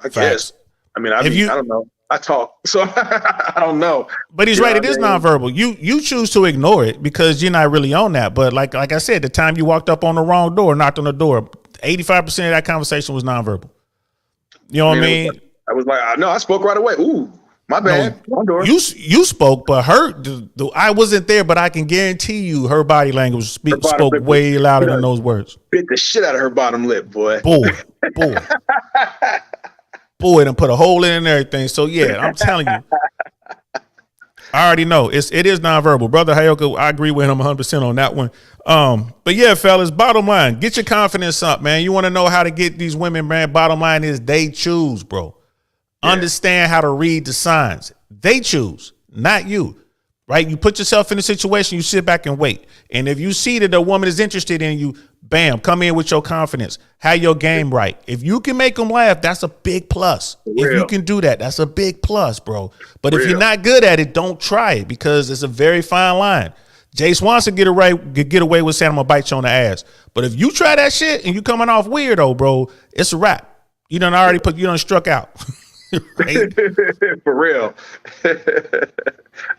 I guess. I mean, I don't know. I talk, so I don't know. But he's right. It is nonverbal. You choose to ignore it because you're not really on that. But like I said, the time you walked up on the wrong door, knocked on the door, 85% of that conversation was nonverbal. You know what I mean? I was like, no, I spoke right away. Ooh, my bad. No, you spoke, but I wasn't there. But I can guarantee you, her body language spoke way louder than those words. Bit the shit out of her bottom lip, boy. Boy, and put a hole in it and everything. So yeah, I'm telling you, I already know it is nonverbal. Brother Hayoka, I agree with him 100% on that one. But yeah, fellas, bottom line, get your confidence up, man. You want to know how to get these women, man? Bottom line is they choose, bro. Yeah. Understand how to read the signs. They choose, not you. Right? You put yourself in a situation, you sit back and wait. And if you see that a woman is interested in you, bam, come in with your confidence. Have your game right. If you can make them laugh, that's a big plus. If you can do that, that's a big plus, bro. But if you're not good at it, don't try it because it's a very fine line. JSWANS could get away with saying I'm gonna bite you on the ass. But if you try that shit and you coming off weirdo, bro, it's a wrap. You done struck out. Right? For real.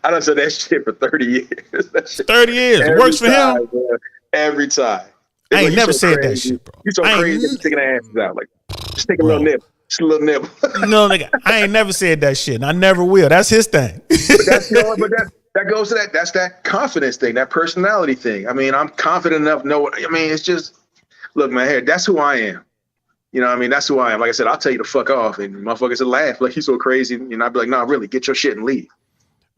I done said that shit for 30 years. 30 years. It works for him. Bro. Every time. I ain't never said that shit, bro. You so crazy sticking their asses out. Like, just take a little nip. Just a little nip. No, nigga, I ain't never said that shit. And I never will. That's his thing. But that goes to that. That's that confidence thing, that personality thing. I mean, I'm confident enough. It's just, look, man, that's who I am. You know what I mean? That's who I am. Like I said, I'll tell you to fuck off. And motherfuckers will laugh like he's so crazy. And I'd be like, nah, really, get your shit and leave.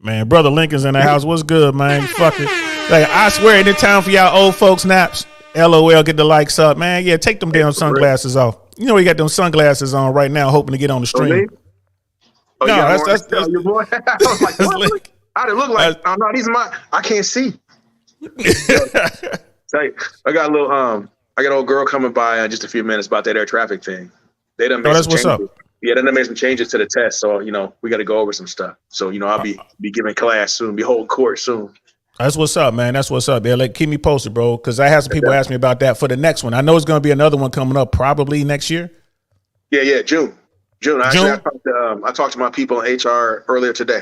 Man, Brother Lincoln's in the house. What's good, man? Fuck it. Like, I swear, any time for y'all old folks naps, LOL, get the likes up, man. Yeah, take them damn sunglasses off. You know, you got them sunglasses on right now, hoping to get on the stream. Oh, no, that's your boy. I was like, what? I didn't look like. Oh no, these are my. I can't see. I got a little. I got an old girl coming by in just a few minutes about that air traffic thing. They done made some changes. Yeah, they done made some changes to the test. So we got to go over some stuff. So I'll be giving class soon. Be holding court soon. That's what's up, man. That's what's up. Yeah, keep me posted, bro. Because I had some people ask me about that for the next one. I know it's going to be another one coming up probably next year. Yeah, June. Actually, I talked to my people in HR earlier today.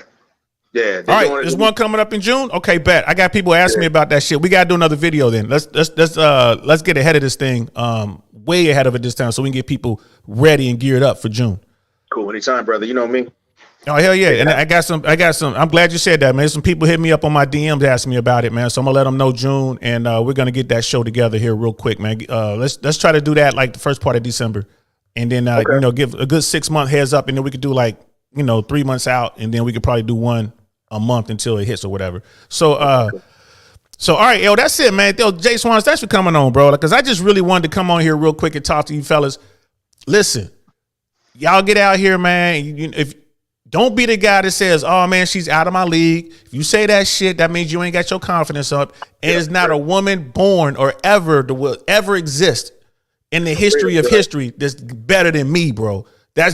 Yeah. All right, there's one coming up in June. Okay, bet. I got people asking me about that shit. We got to do another video then. Let's get ahead of this thing, way ahead of it this time, so we can get people ready and geared up for June. Cool. Anytime, brother. You know me. Oh, hell yeah. And I got some. I'm glad you said that, man. Some people hit me up on my DMs asking me about it, man. So I'm going to let them know June, and we're going to get that show together here real quick, man. Let's try to do that like the first part of December. And then, give a good 6-month heads up, and then we could do 3 months out, and then we could probably do one a month until it hits or whatever. So, all right, yo, that's it, man. Yo, JSWANS, thanks for coming on, bro. Because I just really wanted to come on here real quick and talk to you fellas. Listen, y'all get out here, man. Don't be the guy that says, oh, man, she's out of my league. If you say that shit, that means you ain't got your confidence up. And it's not a woman born or ever exist in the history of history that's better than me, bro.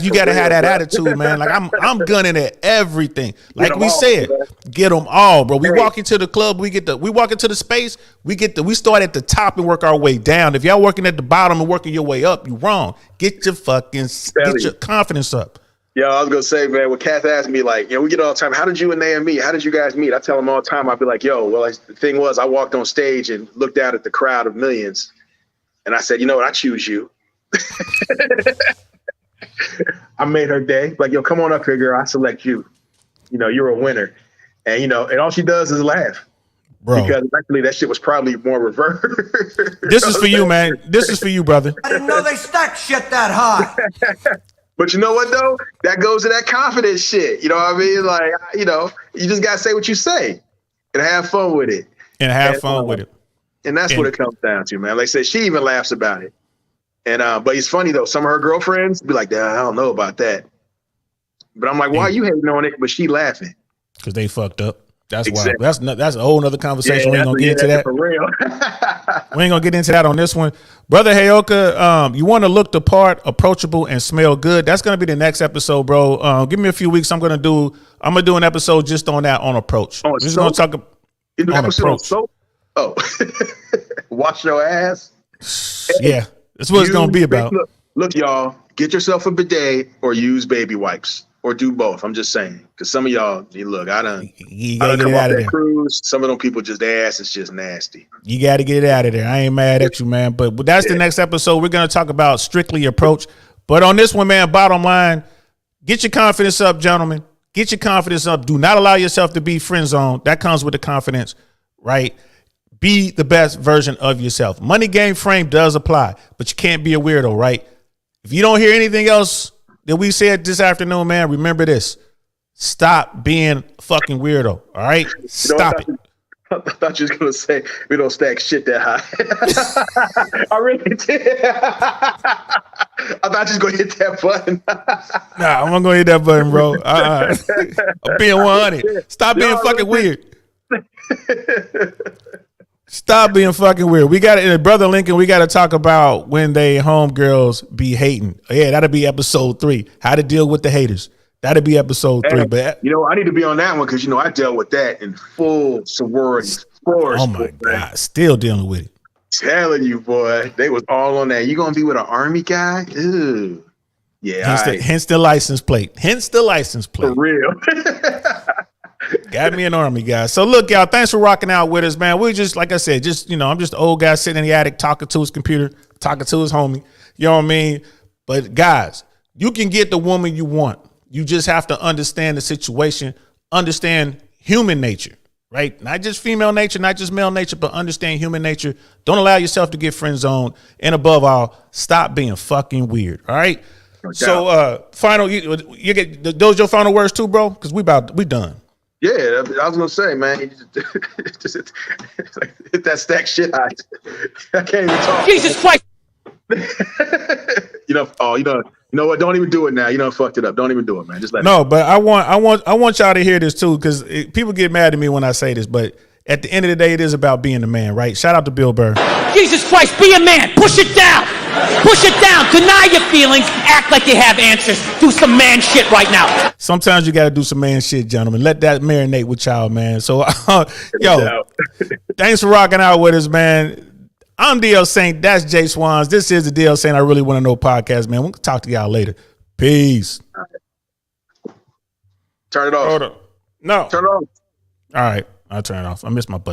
You got to have that attitude, man. Like I'm gunning at everything. Like we said, get them all, bro. We walk into the club, we walk into the space, we start at the top and work our way down. If y'all working at the bottom and working your way up, you wrong. Get your confidence up. Yeah, I was gonna say, man, when Kath asked me, like, we get all the time, how did you and Naya meet? How did you guys meet? I tell them all the time, I'd be like, the thing was, I walked on stage and looked out at the crowd of millions, and I said, you know what, I choose you. I made her day. Like, come on up here, girl. I select you. You're a winner. And, and all she does is laugh. Bro. Because actually that shit was probably more reverse. This is for you, man. This is for you, brother. I didn't know they stacked shit that high. But you know what, though? That goes to that confidence shit. You know what I mean? Like, you just got to say what you say and have fun with it. And fun with it. And that's what it comes down to, man. Like I said, she even laughs about it. And but it's funny though. Some of her girlfriends be like, I don't know about that. But I'm like, why are you hating on it? But she laughing because they fucked up. That's why. That's a whole nother conversation. We ain't gonna get into that. For real. We ain't gonna get into that on this one, brother. Heyoka, you want to look the part, approachable, and smell good. That's gonna be the next episode, bro. Give me a few weeks. I'm gonna do an episode just on that, on approach. We're just gonna talk about approach. Soap? Oh, wash your ass. Yeah. That's what it's going to be about. Look, y'all, get yourself a bidet or use baby wipes or do both. I'm just saying. Because some of y'all, look, I done come off that cruise. Some of them people, their ass is just nasty. You got to get it out of there. I ain't mad at you, man. But that's the next episode. We're going to talk about strictly approach. But on this one, man, bottom line, get your confidence up, gentlemen. Get your confidence up. Do not allow yourself to be friend zoned. That comes with the confidence, right? Be the best version of yourself. Money game frame does apply, but you can't be a weirdo, right? If you don't hear anything else that we said this afternoon, man, remember this. Stop being a fucking weirdo, all right? Stop it. I thought you was going to say we don't stack shit that high. I really did. I thought you was going to hit that button. Nah, I'm going to hit that button, bro. I'm being 100. Stop being fucking weird. Stop being fucking weird. We got it, brother Lincoln. We got to talk about when they homegirls be hating. Yeah, that'll be episode 3. How to deal with the haters. That'll be episode 3. But I need to be on that one because I dealt with that in full sorority. Oh my God, still dealing with it. Telling you, boy, they was all on that. You gonna be with an army guy? Ew. Yeah. Hence the license plate. For real. Got me an army guy. So look, y'all, thanks for rocking out with us, man. We just, like I said, I'm just an old guy sitting in the attic talking to his computer, talking to his homie. You know what I mean? But guys, you can get the woman you want. You just have to understand the situation, understand human nature, right? Not just female nature, not just male nature, but understand human nature. Don't allow yourself to get friend zoned. And above all, stop being fucking weird. All right. No doubt. So final, you get those your final words too, bro? Because we done. Yeah, I was gonna say, man, just hit that stack shit high. I can't even talk. Jesus Christ! You know what? Don't even do it now. You fucked it up. Don't even do it, man. Just let it go. But I want y'all to hear this too, because people get mad at me when I say this, but at the end of the day, it is about being the man, right? Shout out to Bill Burr. Jesus Christ, be a man. Push it down. Push it down. Deny your feelings. Act like you have answers. Do some man shit right now. Sometimes you got to do some man shit, gentlemen. Let that marinate with y'all, man. So, thanks for rocking out with us, man. I'm DL Saint. That's JSWANS. This is the DL Saint I Really Want to Know podcast, man. We'll talk to y'all later. Peace. Turn it off. Hold on. No. Turn it off. All right. I'll turn it off. I missed my button.